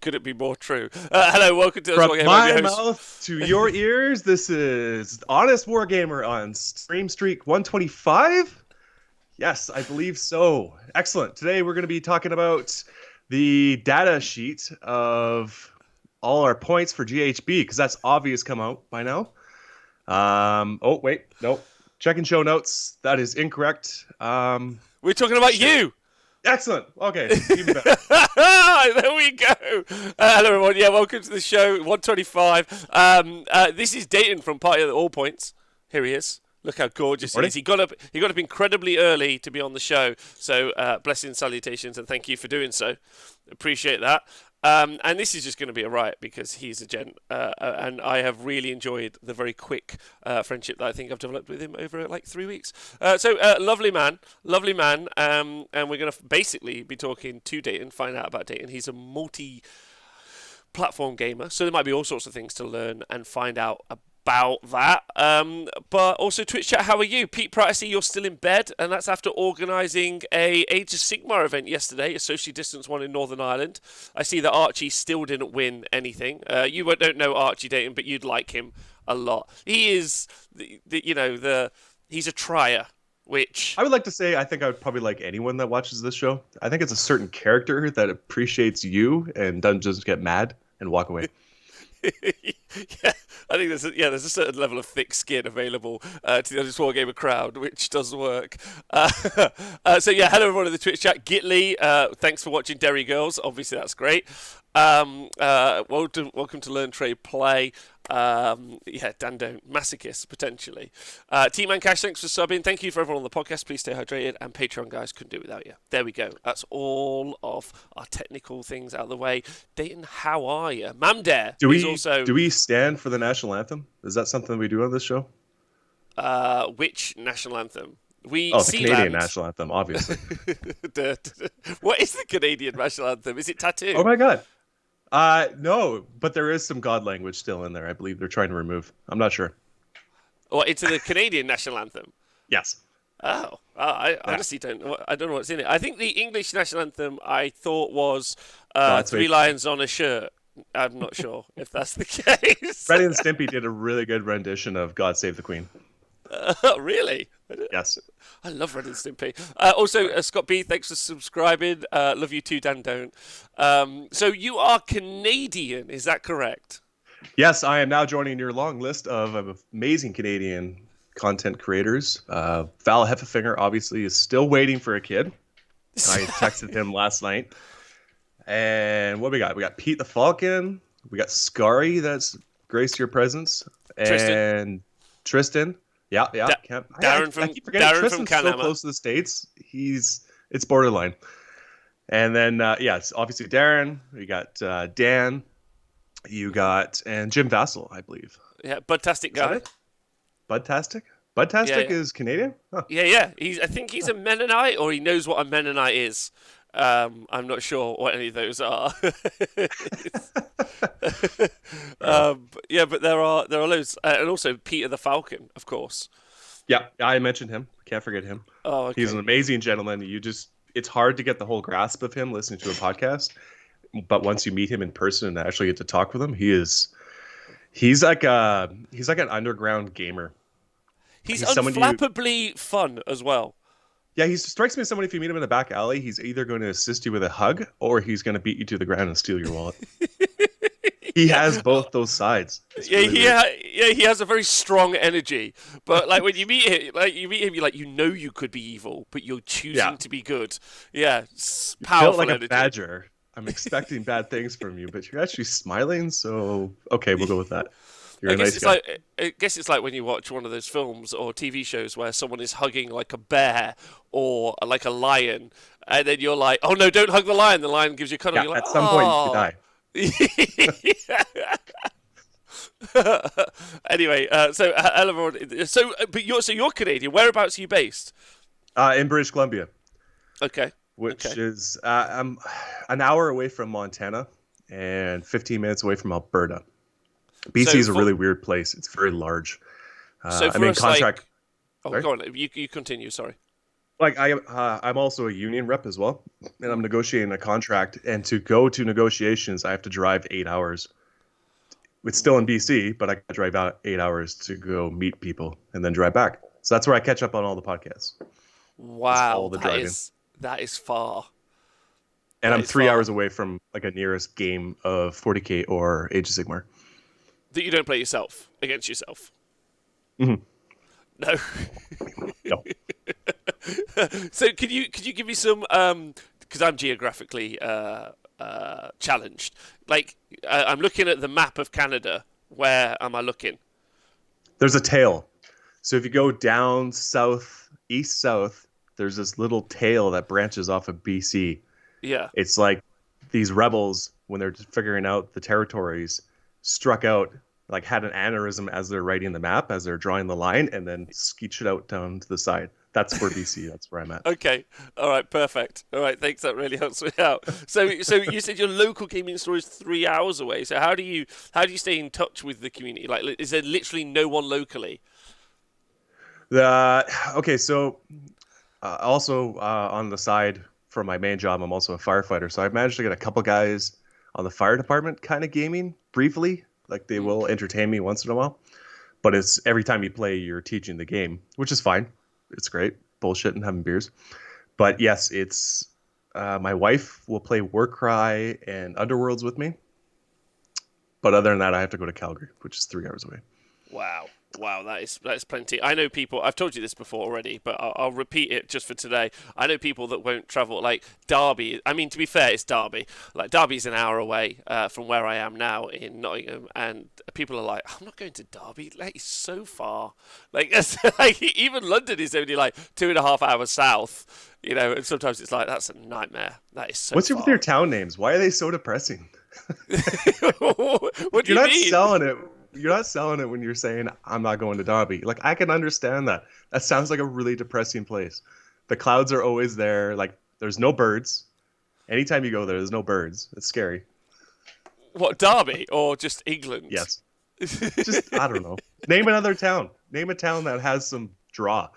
Could it be more true? Hello, welcome to the From Wargamer. I'm my your host. mouth to your ears, this is Honest Wargamer on Stream Streak 125. Yes, I believe so. Excellent. Today we're going to be talking about the data sheet of all our points for GHB because that's obvious come out by now. Oh, wait. Nope. Checking show notes. That is incorrect. We're talking about Shit. you. Excellent. Okay. Even better. There we go. Hello, everyone. Yeah, welcome to the show. 125. This is Dayton from Party of the Allpoints. Here he is. Look how gorgeous he Morning. is. He got up incredibly early to be on the show. So blessings, salutations, and thank you for doing so. Appreciate that. And this is just going to be a riot because he's a gent, and I have really enjoyed the very quick friendship that I think I've developed with him over like 3 weeks. Lovely man, and we're going to basically be talking to Dayton, find out about Dayton. He's a multi-platform gamer, so there might be all sorts of things to learn and find out about that. But also Twitch chat, how are you? Pete Pratt, I see you're still in bed, and that's after organising a Age of Sigmar event yesterday, a socially distanced one in Northern Ireland. I see that Archie still didn't win anything. You don't know Archie Dayton, but you'd like him a lot. He is, he's a trier. Which I would like to say I think I would probably like anyone that watches this show. I think it's a certain character that appreciates you and doesn't just get mad and walk away. Yeah, I think there's a certain level of thick skin available to the Honest Wargamer crowd, which does work. Hello everyone in the Twitch chat. Gitly, thanks for watching Derry Girls. Obviously, that's great. Welcome to Learn Trade Play. Dan Don't Masochist potentially. T-Man Cash, thanks for subbing. Thank you for everyone on the podcast. Please stay hydrated. And Patreon guys, couldn't do it without you. There we go. That's all of our technical things out of the way. Dayton, how are you? Mamdare Do also. we stand for the national anthem? Is that something we do on this show? Which national anthem? The Canadian national anthem, obviously. What is the Canadian national anthem? Is it Tattoo? Oh my god. No, but there is some God language still in there. I believe they're trying to remove. I'm not sure. Or into the Canadian national anthem? Yes. I honestly don't know. I don't know what's in it. I think the English national anthem I thought was Three Lions on a Shirt. I'm not sure if that's the case. Ren and Stimpy did a really good rendition of God Save the Queen. Really? Yes. I love Ren and Stimpy. Also, Scott B, thanks for subscribing. Love you too, Dan Don't. So you are Canadian, is that correct? Yes, I am now joining your long list of amazing Canadian content creators. Val Heffelfinger, obviously, is still waiting for a kid. I texted him last night. And what we got? We got Pete the Falcon. We got Scary, that's graced your presence. And Tristan. Yeah. Darren I keep forgetting Darren Tristan's from so close to the States. It's borderline. And then it's obviously Darren. We got Dan. You got and Jim Vassell, I believe. Yeah, Budtastic guy. Budtastic? Budtastic Yeah. is Canadian? Huh. Yeah. I think he's a Mennonite, or he knows what a Mennonite is. I'm not sure what any of those are. But there are loads, and also Peter the Falcon, of course. Yeah, I mentioned him. Can't forget him. Oh, okay. He's an amazing gentleman. It's hard to get the whole grasp of him listening to a podcast, but once you meet him in person and actually get to talk with him, he's like an underground gamer. He's unflappably fun as well. Yeah, he strikes me as somebody, if you meet him in a back alley, he's either going to assist you with a hug or he's going to beat you to the ground and steal your wallet. He has both those sides. He has a very strong energy. But like when you meet him, you're like, you could be evil, but you're choosing to be good. Yeah, it's powerful built like energy. A badger. I'm expecting bad things from you, but you're actually smiling. So okay, we'll go with that. You're a nice guy. I guess it's like when you watch one of those films or TV shows where someone is hugging like a bear or like a lion, and then you're like, "Oh no, don't hug the lion." The lion gives you a cuddle. Yeah, You're like, at some point you die. Anyway, you're Canadian. Whereabouts are you based? In British Columbia. Okay. Which is I'm an hour away from Montana and 15 minutes away from Alberta. BC is a really weird place. It's very large. Go on. You continue. Sorry. like I'm also a union rep as well, and I'm negotiating a contract. And to go to negotiations, I have to drive 8 hours. It's still in BC, but I drive out 8 hours to go meet people and then drive back. So that's where I catch up on all the podcasts. It's all Wow, the driving. that is far. And That I'm is 3 hours far. away from like a nearest game of 40k or Age of Sigmar. That you don't play yourself against yourself. Mm-hmm. No. No. So could you give me some because I'm geographically challenged. Like I'm looking at the map of Canada. Where am I looking? There's a tail. So if you go down south, east south, there's this little tail that branches off of BC. Yeah. It's like these rebels, when they're just figuring out the territories, struck out, like had an aneurysm as they're writing the map, as they're drawing the line, and then skeeched it out down to the side. That's where BC. That's where I'm at. Okay. All right. Perfect. All right. Thanks. That really helps me out. So you said your local gaming store is 3 hours away. So how do you stay in touch with the community? Like, is there literally no one locally? Okay, so also on the side for my main job, I'm also a firefighter. So I've managed to get a couple guys on the fire department kind of gaming briefly. Like they will entertain me once in a while. But it's every time you play, you're teaching the game, which is fine. It's great, bullshit and having beers. But yes, it's my wife will play Warcry and Underworlds with me. But other than that, I have to go to Calgary, which is 3 hours away. Wow. Wow, that is plenty. I know people. I've told you this before already, but I'll repeat it just for today. I know people that won't travel. Like Derby. I mean, to be fair, it's Derby. Like Derby's an hour away from where I am now in Nottingham, and people are like, "I'm not going to Derby. Like, it's so far. Like, like even London is only like 2.5 hours south. You know, and sometimes it's like that's a nightmare. That is so What's with your far. town names? Why are they so depressing? What do You're you not mean? selling it. You're not selling it when you're saying I'm not going to Derby. Like I can understand that. That sounds like a really depressing place. The clouds are always there. Like there's no birds. Anytime you go there, there's no birds. It's scary. What Derby or just England? Yes. Just I don't know. Name another town. Name a town that has some draw.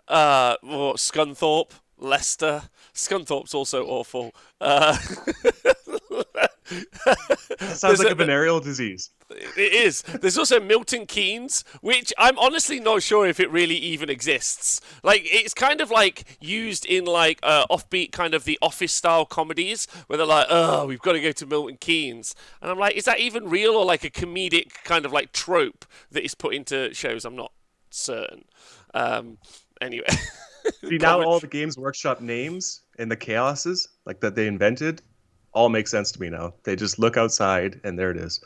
Well, Scunthorpe, Leicester. Scunthorpe's also awful. That sounds there's like a, a venereal disease. it is. There's also Milton Keynes, which I'm honestly not sure if it really even exists. Like, it's kind of like used in like offbeat kind of the office style comedies where they're like, oh, we've got to go to Milton Keynes. And I'm like, is that even real or like a comedic kind of like trope that is put into shows? I'm not certain. Anyway. See, now all the Games Workshop names and the chaoses like that they invented all make sense to me now. They just look outside and there it is.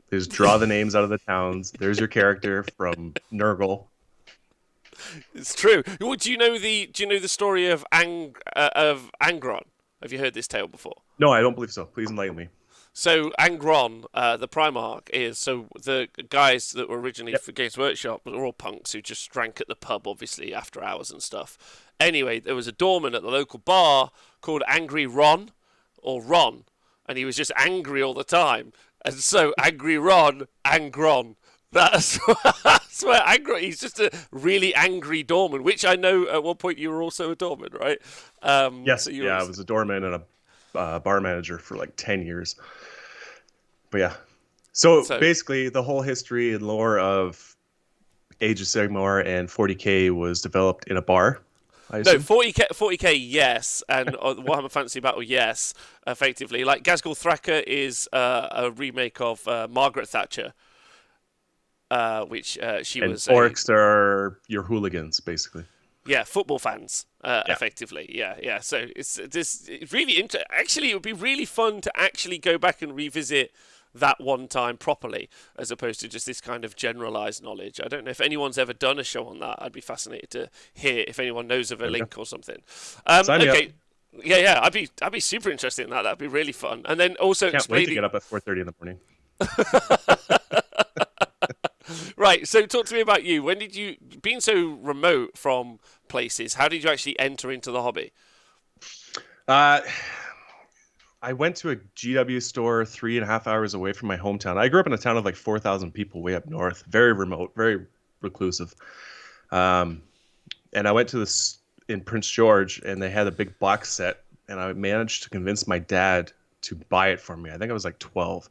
They just draw the names out of the towns. There's your character from Nurgle. It's true. Well, do you know the story of Angron? Have you heard this tale before? No, I don't believe so. Please enlighten me. So Angron, the Primarch, is so the guys that were originally Yep. for Games Workshop were all punks who just drank at the pub, obviously after hours and stuff. Anyway, there was a doorman at the local bar called Angry Ron, or Ron, and he was just angry all the time. And so Angry Ron, Angron. That's that's where angry. He's just a really angry doorman, which I know at one point you were also a doorman, right? Yes, So you were. yeah, I was a doorman and a bar manager for like 10 years. But yeah. So So basically, the whole history and lore of Age of Sigmar and 40k was developed in a bar, I no, assume. 40k, yes, and Warhammer Fantasy Battle, yes, effectively. Like Gazgul Thraka is a remake of Margaret Thatcher, which she And was a orcs are your hooligans, basically. yeah football fans, Yeah. effectively, yeah. So it's really actually, it would be really fun to actually go back and revisit that one time properly, as opposed to just this kind of generalized knowledge. I don't know if anyone's ever done a show on that. I'd be fascinated to hear if anyone knows of a There we go. link or something. Sign me up. Okay. Yeah. I'd be super interested in that. That'd be really fun. And then also Can't wait to explaining. get up at 4:30 in the morning. Right. So talk to me about you. When did you, being so remote from places, how did you actually enter into the hobby? Uh, I went to a GW store 3.5 hours away from my hometown. I grew up in a town of like 4,000 people way up north, very remote, very reclusive. And I went to this in Prince George, and they had a big box set, and I managed to convince my dad to buy it for me. I think I was like 12.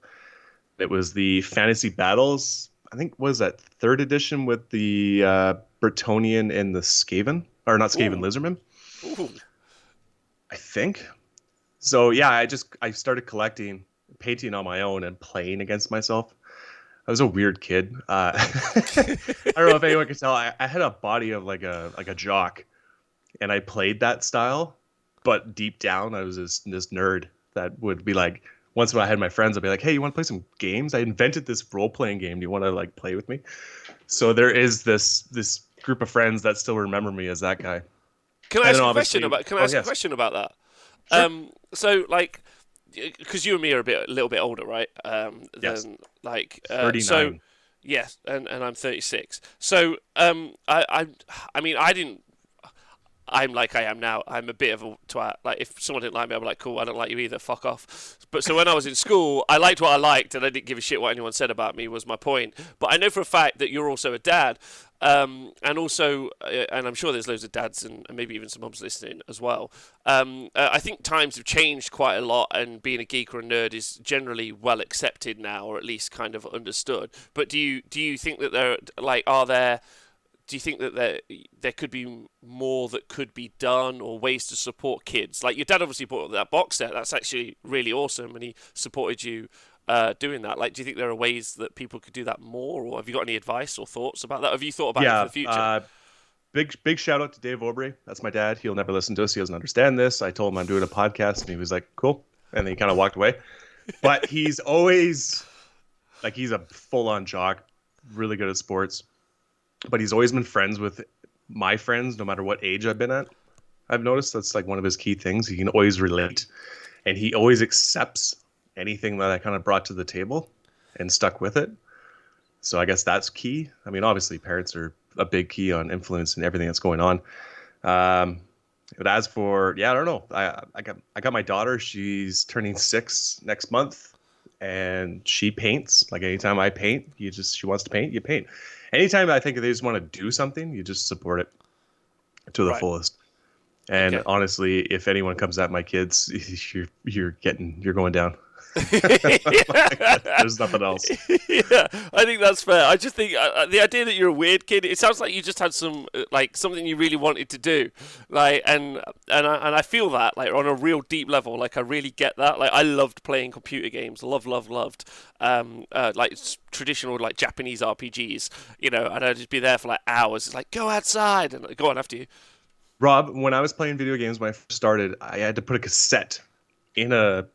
It was the Fantasy Battles. I think was that third edition with the Bretonian and the Skaven, or not Skaven, Ooh, Lizardman. ooh. I think. So yeah, I started collecting, painting on my own, and playing against myself. I was a weird kid. I don't know if anyone can tell. I had a body of like a jock, and I played that style, but deep down, I was this nerd that would be like, once when I had my friends, I'd be like, "Hey, you want to play some games? I invented this role playing game. Do you want to like play with me?" So there is this group of friends that still remember me as that guy. Can I And then ask a question obviously, about? Can I oh ask a yes, question about that? sure, So like, because you and me are a little bit older, right? yes, Than like, so 39. yes, and I'm 36. So I mean, I didn't. I'm like I am now. I'm a bit of a twat. Like if someone didn't like me, I'm like, cool, I don't like you either. Fuck off. But so when I was in school, I liked what I liked, and I didn't give a shit what anyone said about me. Was my point. But I know for a fact that you're also a dad, and also, and I'm sure there's loads of dads and maybe even some mums listening as well. I think times have changed quite a lot, and being a geek or a nerd is generally well accepted now, or at least kind of understood. But do you think that there like are there do you think that there could be more that could be done or ways to support kids? Like your dad obviously bought that box set. That's actually really awesome, and he supported you doing that. Like, do you think there are ways that people could do that more, or have you got any advice or thoughts about that? Have you thought about it for Yeah, the future? big shout out to Dave Aubrey. That's my dad. He'll never listen to us. He doesn't understand this. I told him I'm doing a podcast, and he was like, "Cool," and then he kind of walked away. But he's always like he's a full on jock, really good at sports. But he's always been friends with my friends, no matter what age I've been at. I've noticed that's like one of his key things. He can always relate, and he always accepts anything that I kind of brought to the table and stuck with it. So I guess that's key. I mean, obviously, parents are a big key on influence and everything that's going on. Um, but as for I don't know. I got my daughter. She's turning 6 next month, and she paints. Like anytime I paint, she wants to paint, you paint. Anytime I think they just want to do something, you just support it to the Right. fullest. And Okay. honestly, if anyone comes at my kids, you're going down. There's nothing else. Yeah, I think that's fair. I just think the idea that you're a weird kid, it sounds like you just had some like something you really wanted to do, like and I feel that like on a real deep level. Like I really get that. Like I loved playing computer games, loved, like traditional like Japanese RPGs, and I'd just be there for like hours. It's like go outside and go on after you. Rob, when I was playing video games when I first started, I had to put a cassette in a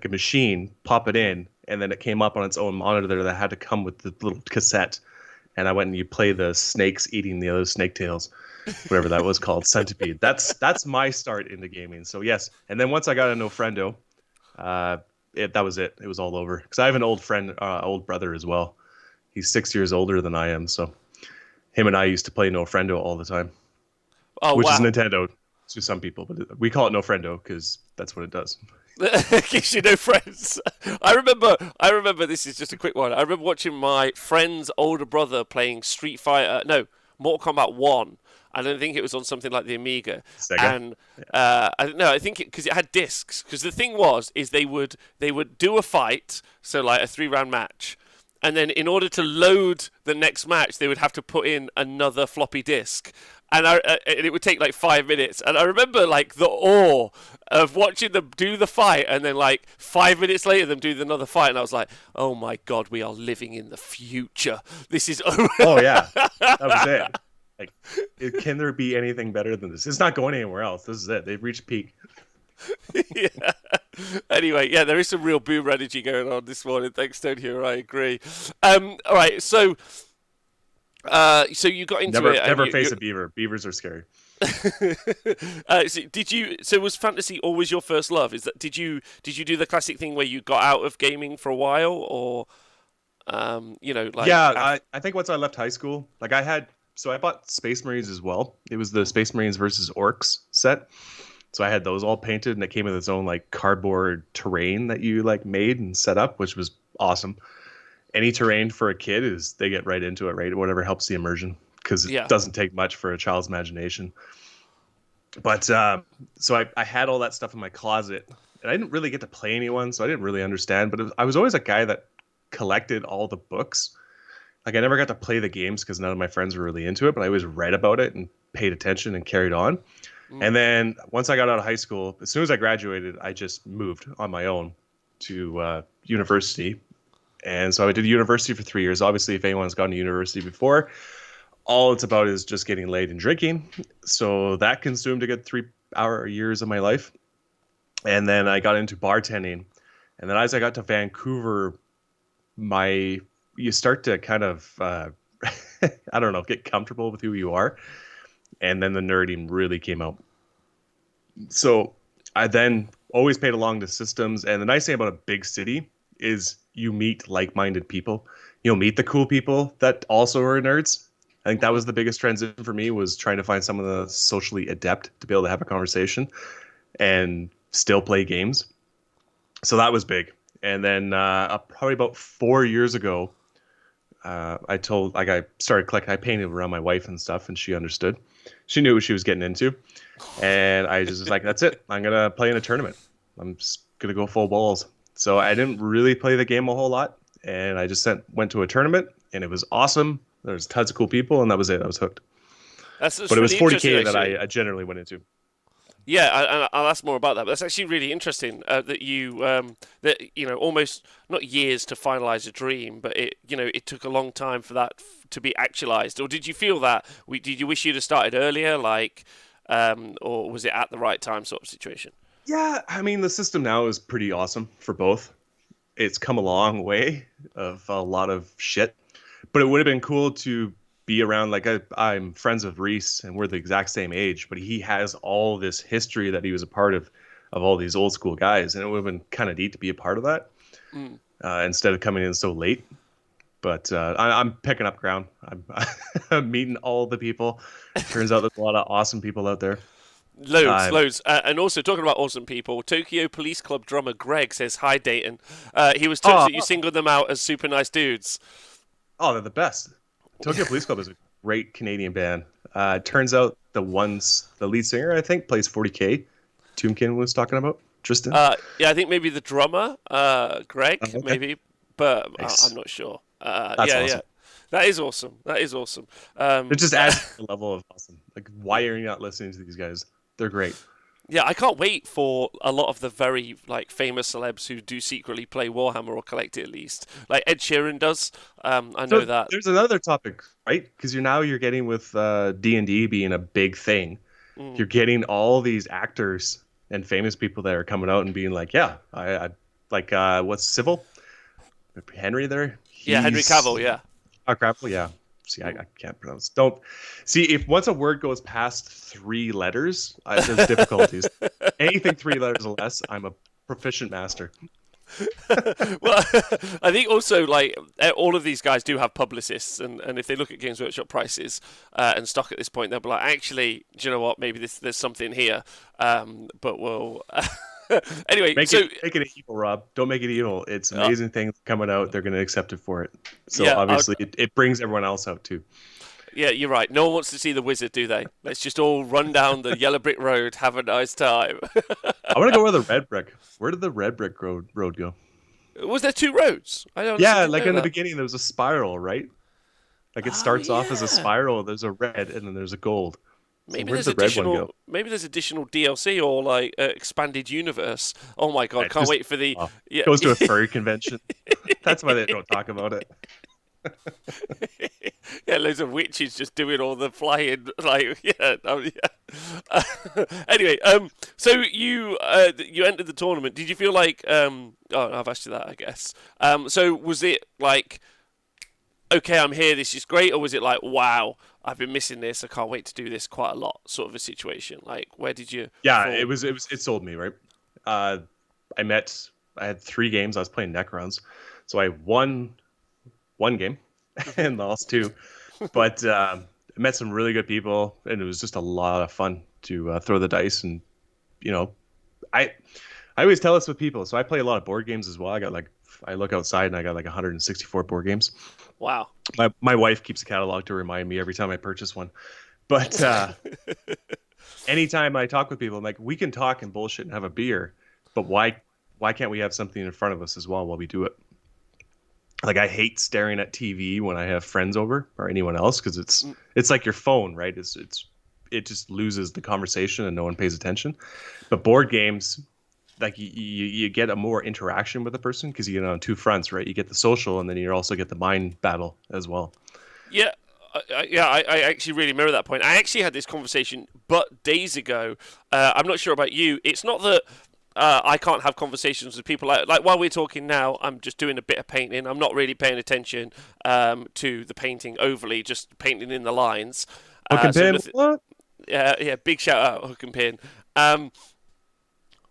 machine, pop it in, and then it came up on its own monitor that had to come with the little cassette. And I went and you play the snakes eating the other snake tails, whatever that was called, Centipede. That's my start into gaming. So yes, and then once I got a No Friendo, that was it. It was all over. Because I have an old brother as well. He's 6 years older than I am, so him and I used to play No Friendo all the time, Oh which is wow. Nintendo to some people, but we call it No Friendo because that's what it does. Gives you no friends. I remember. This is just a quick one. I remember watching my friend's older brother playing Street Fighter. No, Mortal Kombat One. I don't think it was on something like the Amiga. Sega. And I think because it had discs. Because the thing is they would do a fight, so like a 3 round match, and then in order to load the next match, they would have to put in another floppy disk. And it would take like 5 minutes. And I remember like the awe of watching them do the fight, and then like 5 minutes later, them do another fight, and I was like, "Oh my god, we are living in the future. This is." Oh yeah, that was it. Like, can there be anything better than this? It's not going anywhere else. This is it. They've reached peak. Yeah. Anyway, yeah, there is some real boomer energy going on this morning. Thanks, Stone here. I agree. All right, so you got into Never, it, and never face a beaver. Beavers are scary. so did you? So was fantasy always your first love? Is that did you do the classic thing where you got out of gaming for a while, or like Yeah, I think once I left high school, like I bought Space Marines as well. It was the Space Marines versus Orcs set. So I had those all painted, and it came with its own like cardboard terrain that you like made and set up, which was awesome. Any terrain for a kid is they get right into it, right? Whatever helps the immersion because it yeah. doesn't take much for a child's imagination. But so I had all that stuff in my closet, and I didn't really get to play anyone, so I didn't really understand. But I was always a guy that collected all the books. Like I never got to play the games because none of my friends were really into it, but I always read about it and paid attention and carried on. Mm. And then once I got out of high school, as soon as I graduated, I just moved on my own to university. And so I did university for 3 years. Obviously, if anyone's gone to university before, all it's about is just getting laid and drinking. So that consumed a good 3 hour years of my life. And then I got into bartending. And then as I got to Vancouver, my you start to kind of I don't know, get comfortable with who you are. And then the nerding really came out. So I then always paid along to systems. And the nice thing about a big city is you meet like-minded people. You'll meet the cool people that also are nerds. I think that was the biggest transition for me, was trying to find someone that's socially adept to be able to have a conversation and still play games. So that was big. And then probably about 4 years ago, I started collecting. I painted around my wife and stuff, and she understood. She knew what she was getting into, and I just was like, "That's it. I'm gonna play in a tournament. I'm just gonna go full balls." So I didn't really play the game a whole lot, and I just went to a tournament, and it was awesome. There's tons of cool people, and that was it. I was hooked. That's But it was really interesting, 40K that actually. I generally went into. Yeah, I'll ask more about that. But that's actually really interesting that almost not years to finalize a dream, but it took a long time for that to be actualized. Or did you feel that? Did you wish you'd have started earlier, or was it at the right time sort of situation? Yeah, I mean the system now is pretty awesome for both. It's come a long way of a lot of shit, but it would have been cool to be around. Like I'm friends with Reese, and we're the exact same age, but he has all this history that he was a part of all these old school guys, and it would have been kind of neat to be a part of that Mm. instead of coming in so late. But I'm picking up ground. I'm meeting all the people. Turns out there's a lot of awesome people out there. Loads, Um, loads. And also, talking about awesome people, Tokyo Police Club drummer Greg says, Hi, Dayton. He was touched oh, that you singled them out as super nice dudes. oh, they're the best. Tokyo Police Club is a great Canadian band. Turns out the lead singer, I think, plays 40K. Toomkin was talking about Tristan. Yeah, I think maybe the drummer, Oh, Greg, okay, maybe, but I'm nice. not sure. That's Yeah, yeah. awesome. That is awesome. That is awesome. It just adds a level of awesome. Like, why are you not listening to these guys? They're great. Yeah, I can't wait for a lot of the very famous celebs who do secretly play Warhammer or collect it at least. Like Ed Sheeran does. I know So that. there's another topic, right? Because you're getting with D&D being a big thing. Mm. You're getting all these actors and famous people that are coming out and being like, yeah, I like what's Civil Henry there? Yeah, Henry He's Cavill. Yeah. Grapple, yeah. See, I can't pronounce. Don't see if once a word goes past 3 letters, there's difficulties. Anything 3 letters or less, I'm a proficient master. Well, I think also all of these guys do have publicists, and if they look at Games Workshop prices and stock at this point, they'll be like, actually, do you know what? Maybe there's something here. But we'll anyway. So Make it evil, Rob. Don't make it evil. It's uh, amazing things coming out. They're going to accept it for it. So yeah, obviously, it brings everyone else out too. yeah, you're right. No one wants to see the wizard, do they? Let's just all run down the yellow brick road, have a nice time. I want to go where the red brick. Where did the red brick road go? Was there two roads? I honestly Yeah, didn't like know in the that. beginning, there was a spiral, right? Like it Oh starts off as a yeah. spiral. There's a red, and then there's a gold. So Maybe where did there's the red one go? additional DLC or expanded universe. Oh my god, It can't just wait for the yeah. goes to a furry convention. That's why they don't talk about it. Yeah, loads of witches just doing all the flying, yeah, yeah. Anyway, so you entered the tournament. Did you feel like Oh, I've asked you that, I guess. So was it like, okay, I'm here, this is great, or was it like, wow, I've been missing this, I can't wait to do this quite a lot, sort of a situation? Like, where did you Yeah, fall? it sold me, right? Uh, I had 3 games. I was playing Necrons, so I won one game and lost two. But I met some really good people, and it was just a lot of fun to throw the dice. And you know, I I always tell this with people. So I play a lot of board games as well. I look outside and I got like 164 board games. Wow. My wife keeps a catalog to remind me every time I purchase one. But anytime I talk with people, I'm like, we can talk and bullshit and have a beer, but why can't we have something in front of us as well while we do it? Like I hate staring at TV when I have friends over or anyone else because it's like your phone, right? It just loses the conversation and no one pays attention. But board games, like you get a more interaction with the person because you get on two fronts, right? You get the social and then you also get the mind battle as well. Yeah, I actually really mirror that point. I actually had this conversation, but days ago. I'm not sure about you. It's not that I can't have conversations with people. Like while we're talking now, I'm just doing a bit of painting. I'm not really paying attention to the painting overly, just painting in the lines. Hook and pin, what? Yeah, big shout out, Hook and Pin. Um,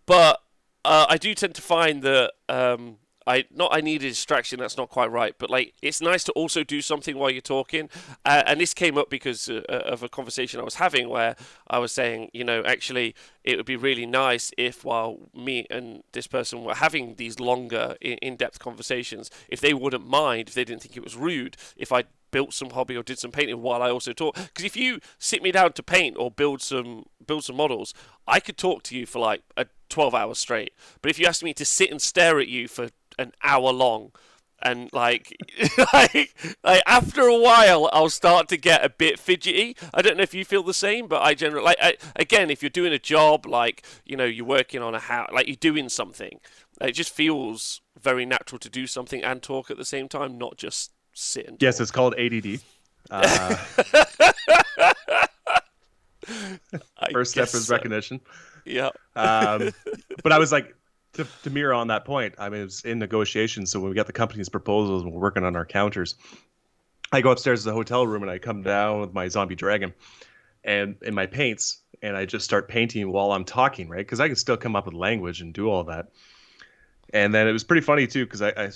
but I do tend to find that I need a distraction. That's not quite right, but like it's nice to also do something while you're talking. And this came up because of a conversation I was having where I was saying, actually, it would be really nice if while me and this person were having these longer, in-depth conversations, if they wouldn't mind, if they didn't think it was rude, if I built some hobby or did some painting while I also talk. Because if you sit me down to paint or build some models, I could talk to you for like 12 hours straight. But if you asked me to sit and stare at you for an hour long, and like, like after a while, I'll start to get a bit fidgety. I don't know if you feel the same, but I generally again, if you're doing a job, like you're working on a house, like you're doing something, it just feels very natural to do something and talk at the same time, not just sit and talk. Yes, it's called ADD. First step is recognition. Yeah. But I was like, to mirror on that point, I mean, it was in negotiations. So when we got the company's proposals and we're working on our counters, I go upstairs to the hotel room and I come down with my zombie dragon and in my paints, and I just start painting while I'm talking, right? Because I can still come up with language and do all that. And then it was pretty funny too, because I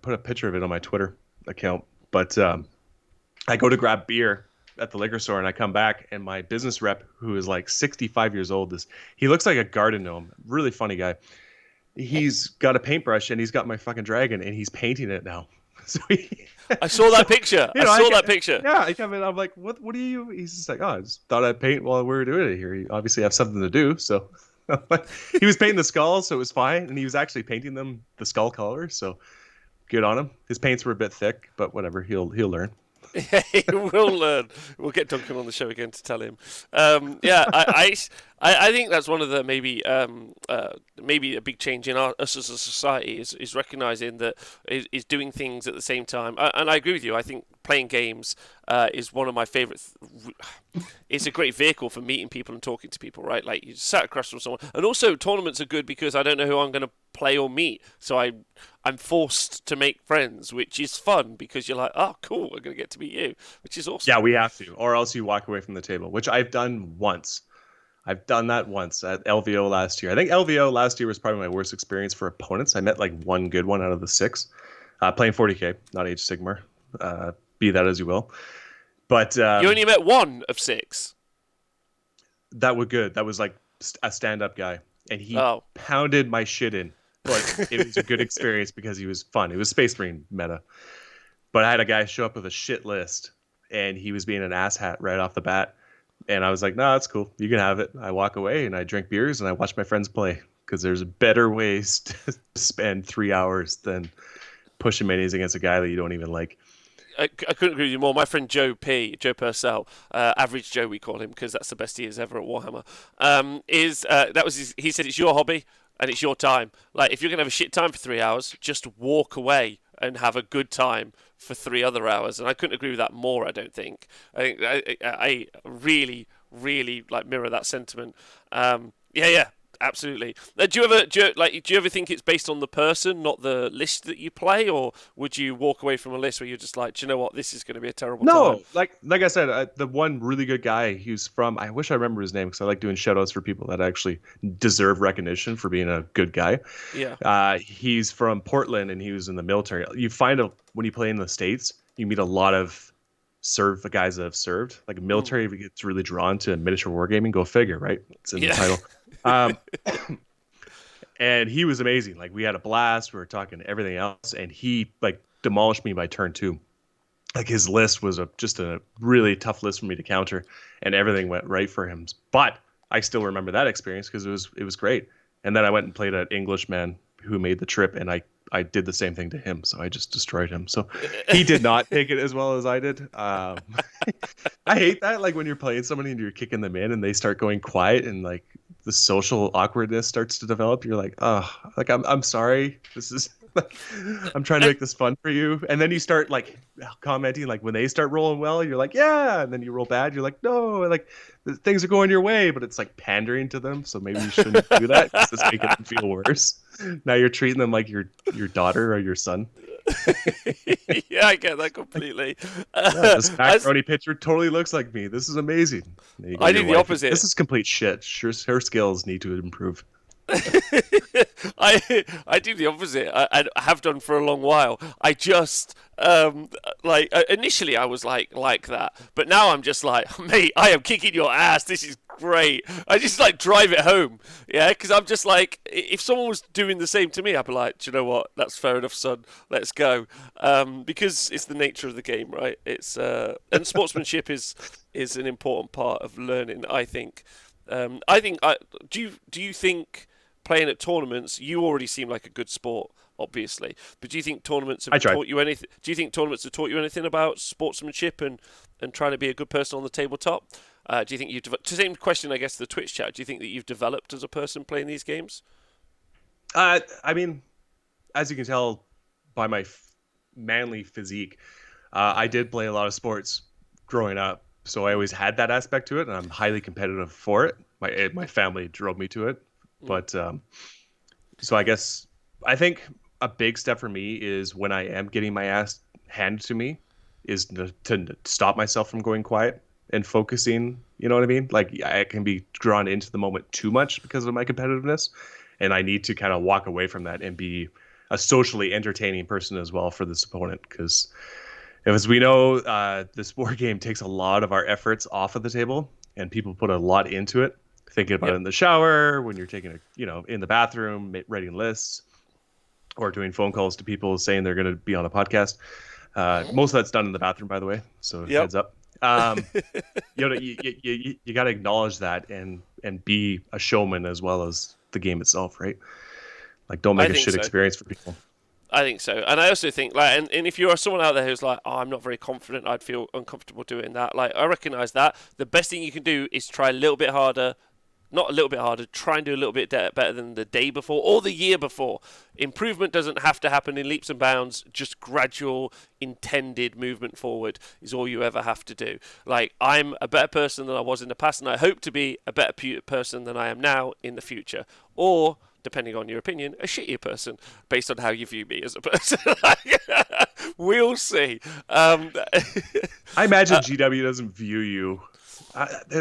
put a picture of it on my Twitter account, but I go to grab beer at the liquor store and I come back and my business rep, who is like 65 years old, he looks like a garden gnome, really funny guy. He's got a paintbrush and he's got my fucking dragon and he's painting it now. So I saw that picture. I saw that picture. Yeah, I come in. I'm like, what do you? He's just like, oh, I just thought I'd paint while we were doing it here. You obviously have something to do, so. He was painting the skulls, so it was fine, and he was actually painting them the skull color. So good on him. His paints were a bit thick, but whatever. He'll learn. Yeah, he will learn. We'll get Duncan on the show again to tell him. Yeah, I think that's one of the maybe a big change in us as a society is recognizing that is doing things at the same time. And I agree with you. I think playing games is one of my favorite. It's a great vehicle for meeting people and talking to people, right? Like you sat across from someone, and also tournaments are good because I don't know who I'm going to play or meet, so I'm forced to make friends, which is fun because you're like, oh, cool, we're going to get to meet you, which is awesome. Yeah, we have to, or else you walk away from the table, which I've done once. I've done that once at LVO last year. I think LVO last year was probably my worst experience for opponents. I met like one good one out of the six, playing 40K, not Age of Sigmar. Be that as you will. But you only met one of six. That was good. That was like a stand-up guy, and he pounded my shit in. But it was a good experience because he was fun. It was Space Marine meta. But I had a guy show up with a shit list, and he was being an asshat right off the bat. And I was like, no, that's cool. You can have it. I walk away, and I drink beers, and I watch my friends play. Because there's better ways to spend 3 hours than pushing minis against a guy that you don't even like. I couldn't agree with you more. My friend Joe Purcell, Average Joe we call him because that's the best he is ever at Warhammer. He said it's your hobby and it's your time. Like if you're gonna have a shit time for 3 hours, just walk away and have a good time for 3 other hours. And I couldn't agree with that more. I don't think. I really like mirror that sentiment. Yeah. Absolutely. Do you ever think it's based on the person, not the list that you play, or would you walk away from a list where you're just like, do you know what, this is going to be a terrible time? No, like I said, the one really good guy who's from, I wish I remember his name because I like doing shout outs for people that actually deserve recognition for being a good guy. Yeah. He's from Portland and he was in the military. You find when you play in the States, you meet a lot of the guys that have served. Like military gets really drawn to miniature wargaming. Go figure, right? It's in the title. And he was amazing. Like we had a blast. We were talking everything else, and he like demolished me by turn 2. like his list was just a really tough list for me to counter, and everything went right for him. But I still remember that experience because it was great. And then I went and played an Englishman who made the trip, and I did the same thing to him. So I just destroyed him. So he did not take it as well as I did. I hate that, like when you're playing somebody and you're kicking them in and they start going quiet and like the social awkwardness starts to develop. You're like, oh, like I'm sorry. This is like I'm trying to make this fun for you. And then you start like commenting like when they start rolling well, you're like, yeah, and then you roll bad, you're like, no, like things are going your way, but it's like pandering to them. So maybe you shouldn't do that because it's making them feel worse. Now you're treating them like your daughter or your son. Yeah, I get that completely. Yeah, this macaroni pitcher totally looks like me. This is amazing. I do the opposite. This is complete shit. Sure, her skills need to improve. I do the opposite. I have done for a long while. I just initially I was like that, but now I'm just like, mate, I am kicking your ass. This is great. I just like drive it home, yeah, because I'm just like, if someone was doing the same to me, I'd be like, do you know what? That's fair enough, son. Let's go. Because it's the nature of the game, right? It's and sportsmanship is an important part of learning. I think. Do you think playing at tournaments, you already seem like a good sport, obviously. But do you think tournaments have taught you anything? Do you think tournaments have taught you anything about sportsmanship and trying to be a good person on the tabletop? Do you think you've developed? Same question, I guess, to the Twitch chat. Do you think that you've developed as a person playing these games? I mean, as you can tell by my manly physique, I did play a lot of sports growing up, so I always had that aspect to it, and I'm highly competitive for it. My family drove me to it, but so I think a big step for me is when I am getting my ass handed to me, is to stop myself from going quiet and focusing. You know what I mean? Like I can be drawn into the moment too much because of my competitiveness, and I need to kind of walk away from that and be a socially entertaining person as well for this opponent. Because as we know, this war game takes a lot of our efforts off of the table, and people put a lot into it. Thinking about it in the shower, when you're taking in the bathroom, writing lists, or doing phone calls to people saying they're going to be on a podcast. Most of that's done in the bathroom, by the way. So heads up. You got to acknowledge that and be a showman as well as the game itself, right? Like, don't make a shit experience for people. I think so, and I also think and if you're someone out there who's like, oh, I'm not very confident, I'd feel uncomfortable doing that. Like, I recognise that the best thing you can do is try a little bit harder. Not a little bit harder, try and do a little bit better than the day before or the year before. Improvement doesn't have to happen in leaps and bounds, just gradual, intended movement forward is all you ever have to do. Like, I'm a better person than I was in the past, and I hope to be a better person than I am now in the future. Or, depending on your opinion, a shittier person, based on how you view me as a person. We'll see. I imagine GW doesn't view you.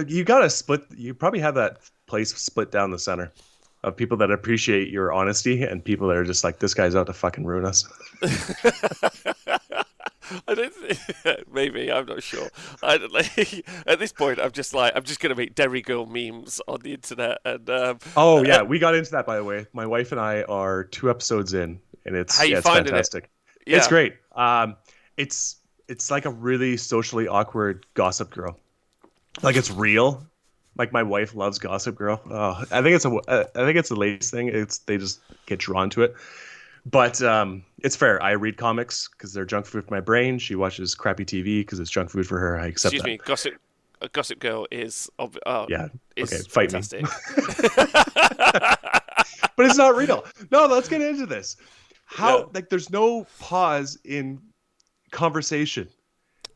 You gotta split. You probably have that place split down the center of people that appreciate your honesty and people that are just like, this guy's out to fucking ruin us. I don't maybe, I'm not sure. At this point, I'm just gonna make Derry Girl memes on the internet and we got into that, by the way. My wife and I are 2 episodes in, and it's fantastic. Yeah. It's great. It's like a really socially awkward Gossip Girl. Like, it's real. Like, my wife loves Gossip Girl. I think it's a ladies thing. They just get drawn to it. But it's fair. I read comics because they're junk food for my brain. She watches crappy TV because it's junk food for her. I accept that. Excuse me, Gossip Girl is fight fantastic. me. But it's not real. No, let's get into this. There's no pause in conversation.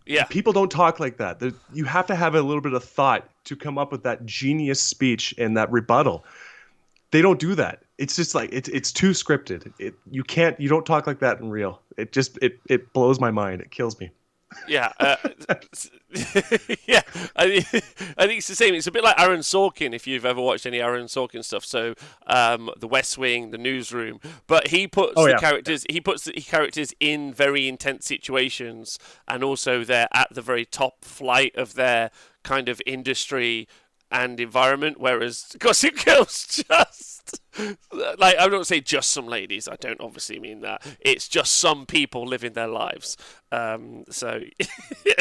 Yeah. People don't talk like that. You have to have a little bit of thought to come up with that genius speech and that rebuttal. They don't do that. It's just like it's too scripted. You don't talk like that in real. It blows my mind. It kills me. Yeah, yeah. I think it's the same. It's a bit like Aaron Sorkin, if you've ever watched any Aaron Sorkin stuff. So, The West Wing, The Newsroom. But he puts characters. He puts the characters in very intense situations, and also they're at the very top flight of their kind of industry and environment. Whereas Gossip Girl's just Like, I don't say just some ladies. I don't obviously mean that. It's just some people living their lives. So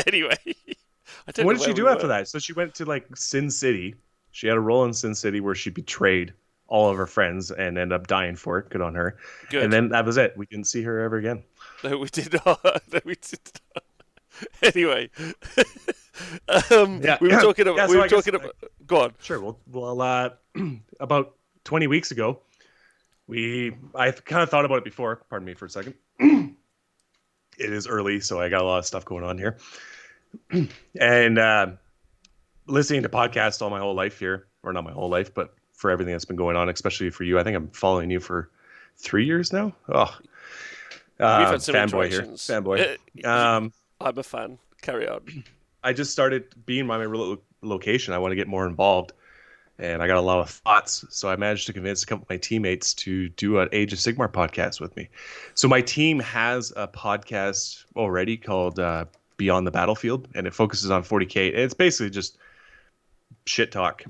anyway, I don't What know did she where we do after were. that? So she went to like Sin City. She had a role in Sin City where she betrayed all of her friends and ended up dying for it. Good on her. And Good. then that was it. We didn't see her ever again. No, we did not. No, we did not. Anyway, Yeah, we were talking yeah. about. We So were I guess talking about. Go on. sure. About 20 weeks ago, I kind of thought about it before. Pardon me for a second. It is early, so I got a lot of stuff going on here, and listening to podcasts all my whole life here, or not my whole life, but for everything that's been going on, especially for you. I think I'm following you for 3 years now. Oh, We've had some fanboy here, interactions. fanboy. Um, I'm a fan. Carry on. I just started being my location. I want to get more involved, and I got a lot of thoughts. So I managed to convince a couple of my teammates to do an Age of Sigmar podcast with me. So my team has a podcast already called Beyond the Battlefield, and it focuses on 40K. It's basically just shit talk.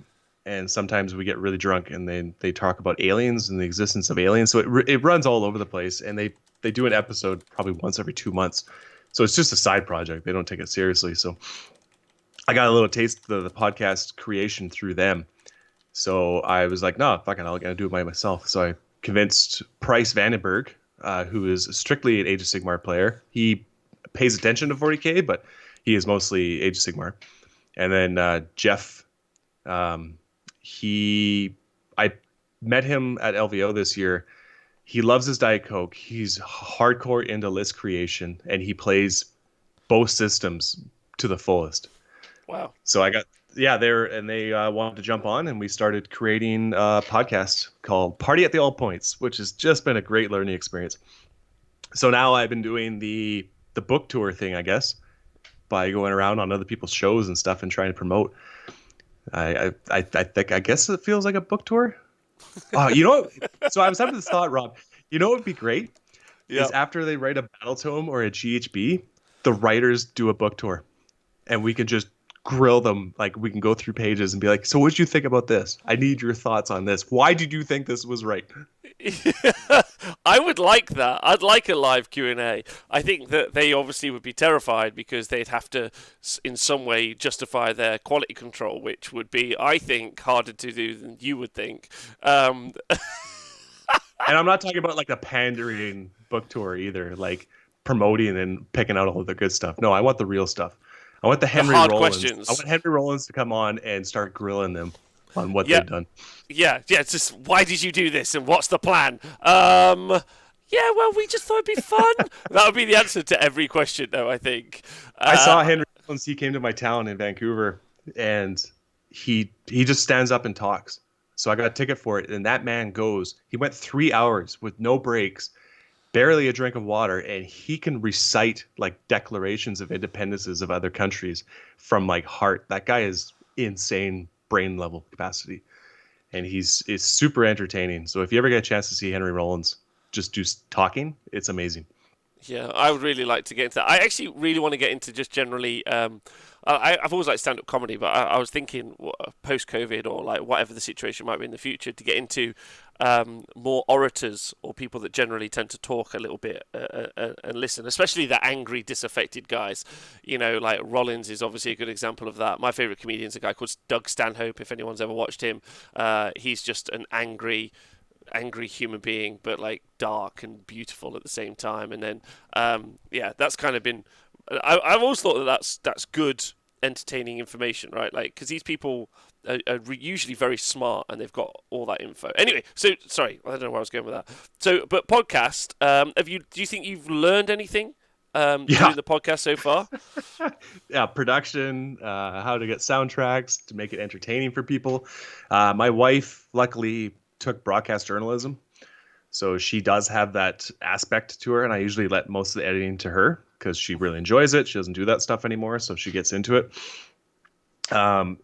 And sometimes we get really drunk, and they talk about aliens and the existence of aliens. So it runs all over the place, and they do an episode probably once every 2 months. So it's just a side project. They don't take it seriously. So I got a little taste of the podcast creation through them. So I was like, no, fucking, I'm gonna do it by myself. So I convinced Price Vandenberg, who is strictly an Age of Sigmar player. He pays attention to 40K, but he is mostly Age of Sigmar. And then Jeff, I met him at LVO this year. He loves his Diet Coke. He's hardcore into list creation, and he plays both systems to the fullest. Wow. So I got they wanted to jump on, and we started creating a podcast called Party at the Allpoints, which has just been a great learning experience. So now I've been doing the book tour thing, I guess, by going around on other people's shows and stuff and trying to promote. I guess it feels like a book tour. Oh, you know, so I was having this thought, Rob. You know what would be great Yeah. is after they write a battle tome or a GHB, the writers do a book tour, and we can just grill them. Like, we can go through pages and be like, so what did you think about this? I need your thoughts on this. Why did you think this was right? I would like that. I'd like a live Q&A. I think that they obviously would be terrified because they'd have to, in some way, justify their quality control, which would be, I think, harder to do than you would think. And I'm not talking about like a pandering book tour either, like promoting and picking out all of the good stuff. No, I want the real stuff. I want the Henry hard Rollins. questions. I want Henry Rollins to come on and start grilling them on what Yeah. they've done. Yeah. It's just, why did you do this and what's the plan? Yeah, well, we just thought it'd be fun. That would be the answer to every question, though, I think. I saw Henry Rollins. He came to my town in Vancouver, and he just stands up and talks. So I got a ticket for it, and that man goes. He went 3 hours with no breaks, barely a drink of water, and he can recite like declarations of independences of other countries from like heart. That guy is insane brain level capacity, and is super entertaining. So if you ever get a chance to see Henry Rollins just do talking, it's amazing. Yeah, I would really like to get into that. I actually really want to get into just generally. I've always liked stand-up comedy, but I was thinking post-COVID or like whatever the situation might be in the future to get into more orators or people that generally tend to talk a little bit and listen, especially the angry, disaffected guys. You know, like Rollins is obviously a good example of that. My favorite comedian is a guy called Doug Stanhope. If anyone's ever watched him, he's just an angry human being, but like dark and beautiful at the same time. And then that's kind of been I've always thought that that's good entertaining information, right? Like, because these people are usually very smart and they've got all that info. Anyway, so sorry, I don't know where I was going with that. So but podcast, do you think you've learned anything doing the podcast so far? Yeah, production, how to get soundtracks to make it entertaining for people. My wife luckily took broadcast journalism, so she does have that aspect to her, and I usually let most of the editing to her because she really enjoys it. She doesn't do that stuff anymore, so she gets into it.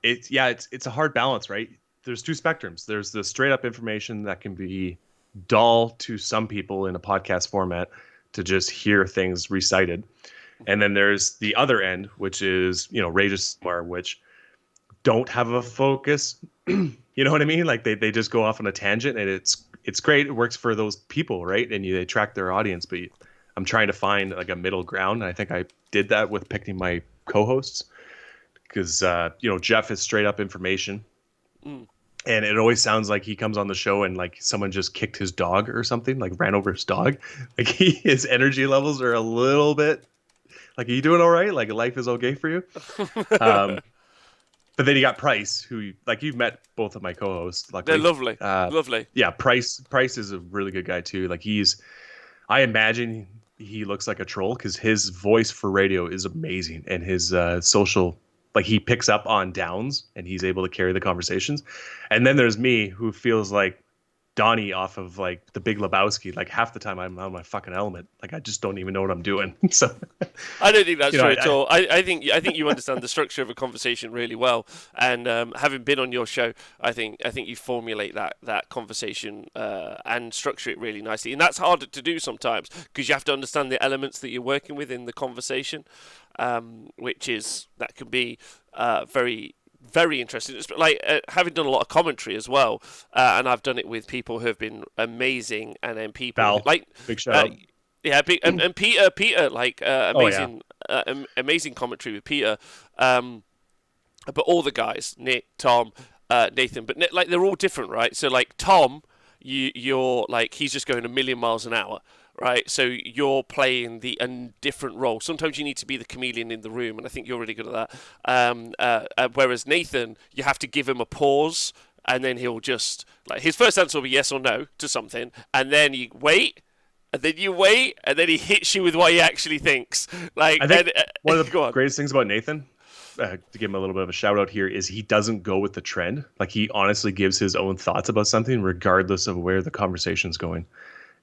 It's a hard balance, right? There's two spectrums. There's the straight up information that can be dull to some people in a podcast format to just hear things recited, and then there's the other end, which is Rage of Sigmar, which don't have a focus. You know what I mean? Like they just go off on a tangent, and it's great. It works for those people, right? And they attract their audience. But I'm trying to find like a middle ground. And I think I did that with picking my co-hosts because Jeff is straight up information, and it always sounds like he comes on the show and like someone just kicked his dog or something, like ran over his dog. Like his energy levels are a little bit like, are you doing all right? Like life is okay for you? But then you got Price, who like you've met both of my co-hosts. Luckily, They're lovely, lovely. Yeah, Price is a really good guy too. Like I imagine he looks like a troll because his voice for radio is amazing, and his social, like he picks up on downs and he's able to carry the conversations. And then there's me, who feels like Donnie off of like The Big Lebowski. Like half the time I'm on my fucking element. Like I just don't even know what I'm doing. So I don't think that's true at all. I think you understand the structure of a conversation really well, and having been on your show, I think you formulate that conversation and structure it really nicely, and that's harder to do sometimes because you have to understand the elements that you're working with in the conversation, that can be very, very interesting. It's like having done a lot of commentary as well, and I've done it with people who have been amazing, and then people Val, like big shout out. Yeah, big, and Peter, like amazing, Oh, yeah. Amazing commentary with Peter. But all the guys, Nick, Tom, Nathan, but like they're all different, right? So like Tom, you're like he's just going a million miles an hour, right? So you're playing a different role. Sometimes you need to be the chameleon in the room, and I think you're really good at that. Whereas Nathan, you have to give him a pause, and then he'll just like his first answer will be yes or no to something, and then you wait. And then you wait, and then he hits you with what he actually thinks. Like, I think one of the greatest things about Nathan, to give him a little bit of a shout out here, is he doesn't go with the trend. Like he honestly gives his own thoughts about something, regardless of where the conversation's going.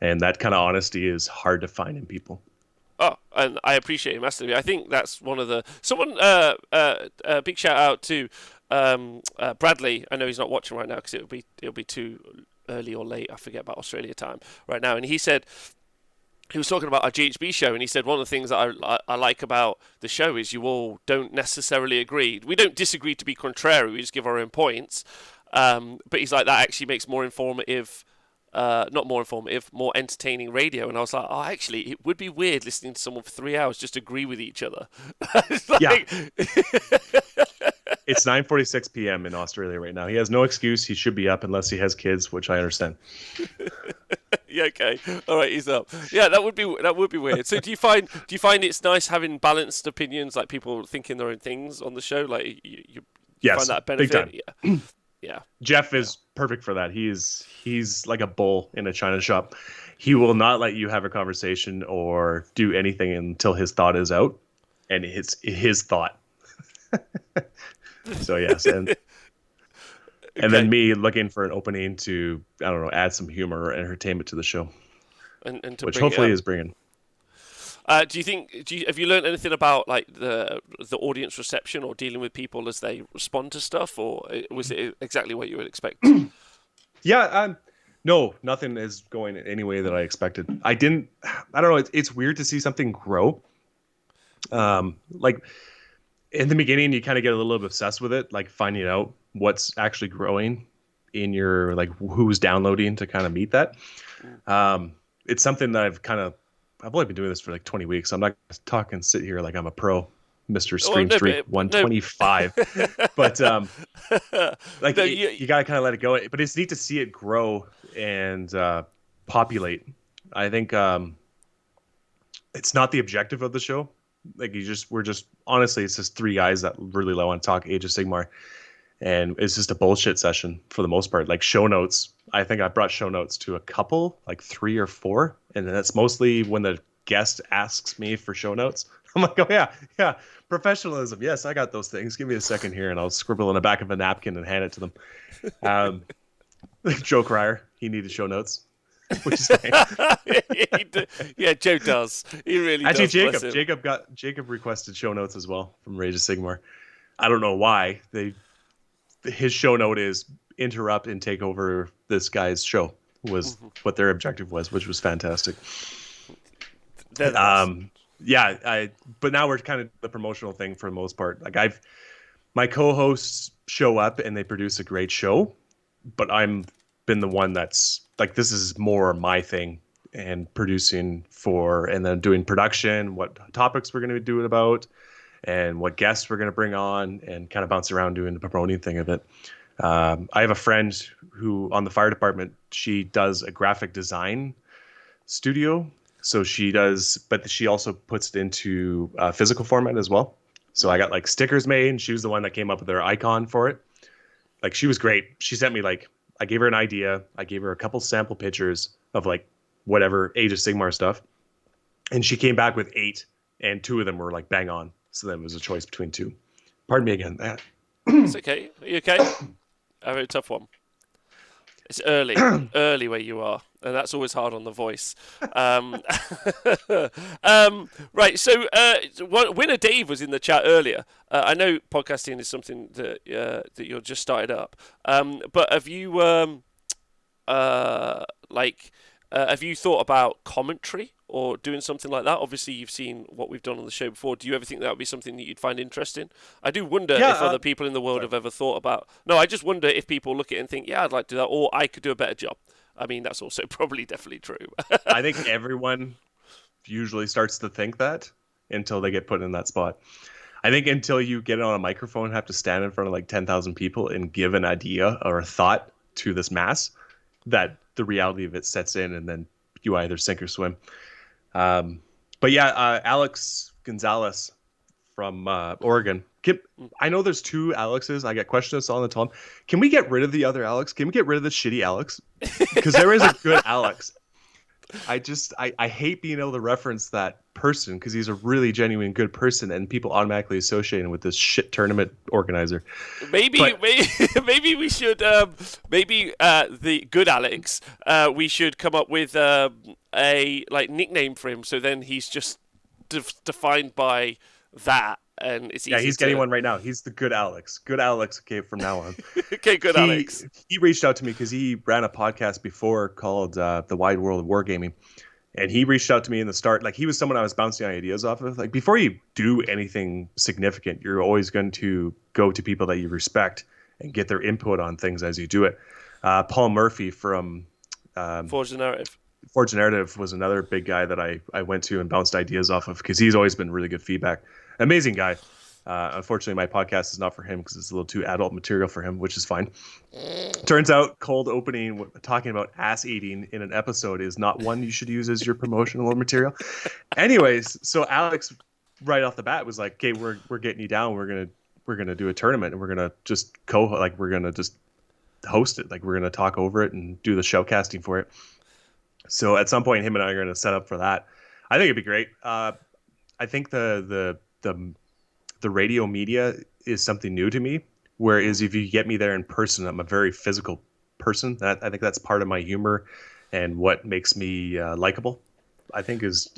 And that kind of honesty is hard to find in people. Oh, and I appreciate it massively. I think that's one of the big shout out to Bradley. I know he's not watching right now because it'll be too early or late. I forget about Australia time right now. And he said he was talking about our GHB show, and he said one of the things that I like about the show is you all don't necessarily agree. We don't disagree to be contrary. We just give our own points. But he's like that actually makes more informative. Not more informative, more entertaining radio. And I was like, oh, actually, it would be weird listening to someone for 3 hours just agree with each other. Yeah. It's 9:46 p.m. in Australia right now. He has no excuse. He should be up unless he has kids, which I understand. Yeah, okay. All right, he's up. Yeah, that would be weird. So do you find it's nice having balanced opinions, like people thinking their own things on the show? Like you yes, find that a benefit? big time. Yeah. Jeff is perfect for that. He's like a bull in a china shop. He will not let you have a conversation or do anything until his thought is out, and it's his thought. So yes, and then me looking for an opening to, I don't know, add some humor or entertainment to the show, and to which hopefully is bringing. Have you learned anything about like the audience reception or dealing with people as they respond to stuff, or was it exactly what you would expect? Yeah, no, nothing is going any way that I expected. I don't know. It's weird to see something grow. Like in the beginning, you kind of get a little bit obsessed with it, like finding out what's actually growing in your, like who's downloading to kind of meet that. It's something that I've only been doing this for like 20 weeks. I'm not going to talk and sit here like I'm a pro, Mr. Stream Streak 125. But like you got to kind of let it go. But it's neat to see it grow and populate. I think it's not the objective of the show. Like we're just honestly, it's just three guys that really want to talk Age of Sigmar, and it's just a bullshit session for the most part. Like show notes, I think I brought show notes to a couple, like 3 or 4, and that's mostly when the guest asks me for show notes. I'm like, oh yeah, professionalism. Yes, I got those things. Give me a second here, and I'll scribble in the back of a napkin and hand it to them. Joe Cryer, he needed show notes. Which is yeah, Joe does. He really actually does. Jacob requested show notes as well from Rage of Sigmar. I don't know why. His show note is interrupt and take over this guy's show was what their objective was, which was fantastic. But now we're kind of the promotional thing for the most part. Like my co-hosts show up and they produce a great show. but I'm been the one that's like, this is more my thing, and producing for, and then doing production, what topics we're going to do it about, and what guests we're going to bring on, and kind of bounce around doing the promoting thing of it. I have a friend who on the fire department, she does a graphic design studio. So she does, but she also puts it into physical format as well. So I got like stickers made, and she was the one that came up with her icon for it. Like, she was great. She sent me like, I gave her an idea. I gave her a couple sample pictures of like whatever Age of Sigmar stuff. And she came back with 8, and 2 of them were like bang on. So then it was a choice between 2. Pardon me again. It's okay. Are you okay? I have a tough one. It's early where you are, and that's always hard on the voice. Right, so Winner Dave was in the chat earlier. I know podcasting is something that you're just started up, but have you have you thought about commentary or doing something like that? Obviously, you've seen what we've done on the show before. Do you ever think that would be something that you'd find interesting? I do wonder if other people in the world have ever thought about... No, I just wonder if people look at it and think, yeah, I'd like to do that, or I could do a better job. I mean, that's also probably definitely true. I think everyone usually starts to think that until they get put in that spot. I think until you get on a microphone and have to stand in front of like 10,000 people and give an idea or a thought to this mass, that the reality of it sets in, and then you either sink or swim. But yeah, Alex Gonzalez from Oregon. I know there's 2 Alexes. I get questions all the time. Can we get rid of the other Alex? Can we get rid of the shitty Alex? Because there is a good Alex. I hate being able to reference that person because he's a really genuine good person, and people automatically associate him with this shit tournament organizer. Maybe we should the good Alex. We should come up with a like nickname for him. So then he's just defined by that, and it's easy. Yeah, he's getting one right now. He's the good Alex. Good Alex. Okay, from now on. Okay, good Alex. He reached out to me because he ran a podcast before called The Wide World of Wargaming. And he reached out to me in the start. Like, he was someone I was bouncing ideas off of. Like, before you do anything significant, you're always going to go to people that you respect and get their input on things as you do it. Paul Murphy from Forge the Narrative. Forge the Narrative was another big guy that I went to and bounced ideas off of because he's always been really good feedback. Amazing guy. Unfortunately, my podcast is not for him because it's a little too adult material for him, which is fine. Turns out cold opening, talking about ass eating in an episode is not one you should use as your promotional material. Anyways, so Alex right off the bat was like, "Okay, we're getting you down. We're gonna do a tournament, and we're gonna just we're gonna just host it. Like, we're gonna talk over it and do the showcasting for it." So at some point, him and I are gonna set up for that. I think it'd be great. I think the radio media is something new to me. Whereas if you get me there in person, I'm a very physical person. I think that's part of my humor and what makes me likable. I think is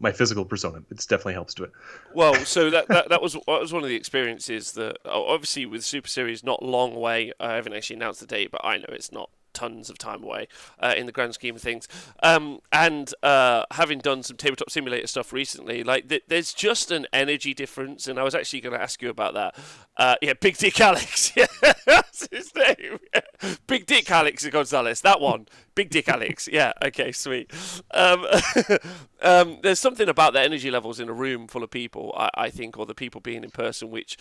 my physical persona. It definitely helps to it. Well, so that was one of the experiences that obviously with Super Series not long away. I haven't actually announced the date, but I know it's not tons of time away in the grand scheme of things. And having done some tabletop simulator stuff recently, like there's just an energy difference. And I was actually going to ask you about that. Big Dick Alex. Yeah, that's his name. Yeah. Big Dick Alex Gonzalez. That one. Big Dick Alex. Yeah. Okay. Sweet. There's something about the energy levels in a room full of people, I think, or the people being in person, which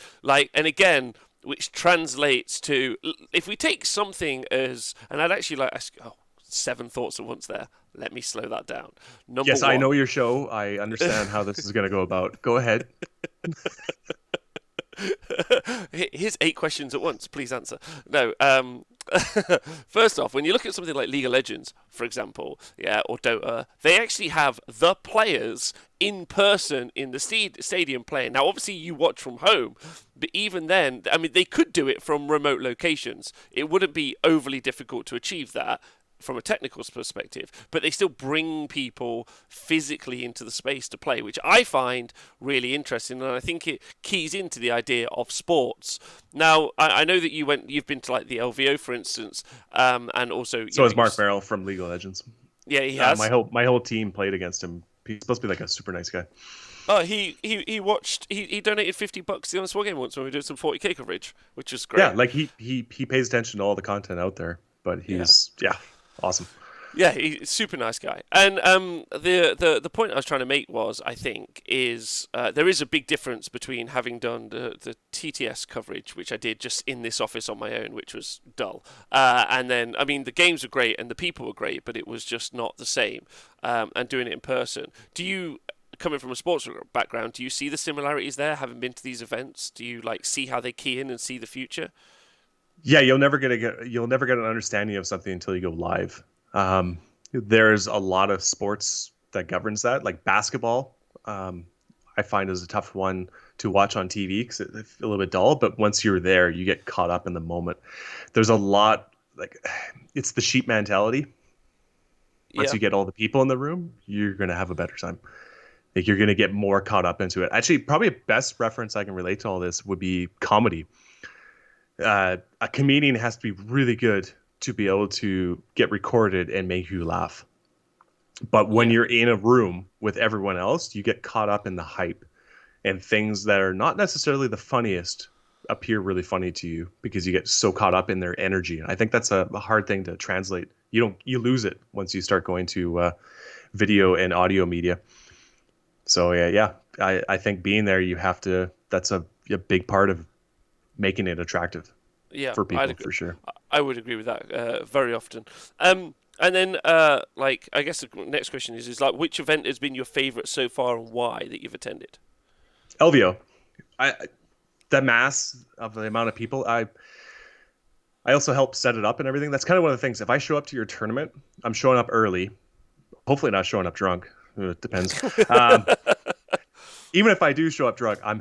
which translates to, if we take something as, and I'd actually like to ask, 7 thoughts at once there. Let me slow that down. Number yes, one. I know your show. I understand how this is going to go about. Go ahead. Here's 8 questions at once. Please answer. No. First off, when you look at something like League of Legends, for example, or Dota, they actually have the players in person in the stadium playing. Now, obviously, you watch from home, but even then, I mean, they could do it from remote locations. It wouldn't be overly difficult to achieve that from a technical perspective, but they still bring people physically into the space to play, which I find really interesting, and I think it keys into the idea of sports. Now, I know that you've been to like the LVO, for instance, and also so is Mark Merrill from League of Legends. Yeah, he has. My whole team played against him He's supposed to be like a super nice guy. Oh, he watched. He donated $50 to the Honest Wargamer once when we did some 40K coverage, which was Yeah, great. like he pays attention to all the content out there, but Yeah. he's yeah, awesome. Yeah, he's a super nice guy. And the point I was trying to make was, I think, is there is a big difference between having done the TTS coverage, which I did just in this office on my own, which was dull, and then, I mean, the games were great and the people were great, but it was just not the same, and doing it in person. Do you, coming from a sports background, do you see the similarities there, having been to these events? Do you, like, see how they key in and see the future? Yeah, you'll never get an understanding of something until you go live. There's a lot of sports that governs that, like basketball. I find is a tough one to watch on TV because it's a little bit dull. But once you're there, you get caught up in the moment. There's a lot like it's the sheep mentality. Once Yeah, you get all the people in the room, you're gonna have a better time. Like you're gonna get more caught up into it. Actually, probably the best reference I can relate to all this would be comedy. A comedian has to be really good to be able to get recorded and make you laugh. But when yeah, you're in a room with everyone else, you get caught up in the hype and things that are not necessarily the funniest appear really funny to you because you get so caught up in their energy. I think that's a hard thing to translate. You lose it once you start going to video and audio media. So yeah. I think being there, you have to. That's a big part of making it attractive yeah. for people for sure. I would agree with that very often. And then, like, I guess the next question is like, which event has been your favourite so far and why that you've attended? LVO, I the mass of the amount of people. I also help set it up and everything. That's kind of one of the things. If I show up to your tournament, I'm showing up early. Hopefully, not showing up drunk. It depends. Um, Even if I do show up drunk, I'm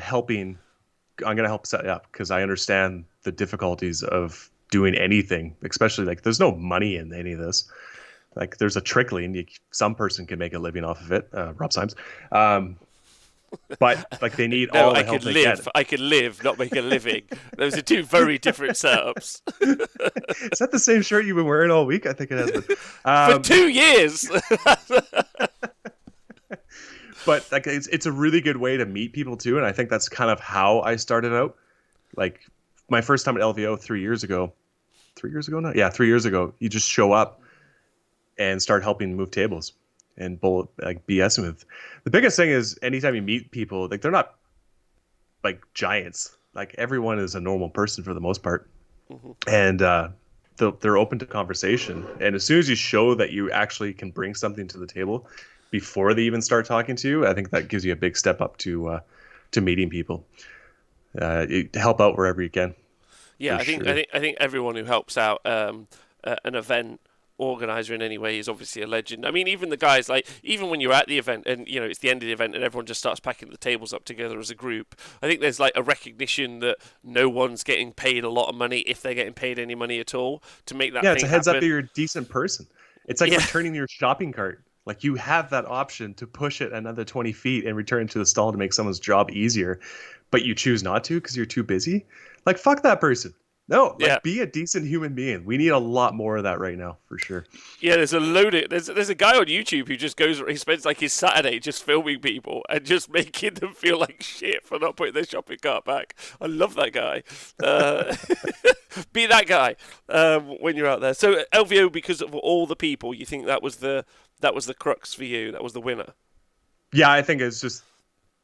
gonna help set it up because I understand the difficulties of doing anything, especially like there's no money in any of this. Like there's a trickling, some person can make a living off of it. Rob Symes, but like they need No, all the help they get. I could live, not make a living. Those are two very different setups. Is that the same shirt you've been wearing all week? I think it has been. For 2 years. But like it's a really good way to meet people too, and I think that's kind of how I started out. Like my first time at LVO 3 years ago, 3 years ago now, yeah, 3 years ago, you just show up and start helping move tables and like BSing with. The biggest thing is anytime you meet people, like they're not like giants. Like everyone is a normal person for the most part, and they're open to conversation. And as soon as you show that you actually can bring something to the table before they even start talking to you, I think that gives you a big step up to meeting people. Help out wherever you can. Yeah, Sure. I think everyone who helps out an event organizer in any way is obviously a legend. I mean, even the guys, like, even when you're at the event and you know it's the end of the event and everyone just starts packing the tables up together as a group, I think there's like a recognition that no one's getting paid a lot of money, if they're getting paid any money at all, to make that Yeah, thing it's a heads up happen. that you're a decent person. It's like Yeah, returning your shopping cart. Like you have that option to push it another 20 feet and return it to the stall to make someone's job easier, but you choose not to because you're too busy. Like fuck that person. No, yeah. like be a decent human being. We need a lot more of that right now, for sure. Yeah, there's a load of there's a guy on YouTube who just goes, he spends like his Saturday just filming people and just making them feel like shit for not putting their shopping cart back. I love that guy. Be that guy when you're out there. So LVO, because of all the people, you think that was the crux for you? That was the winner. Yeah, I think it's just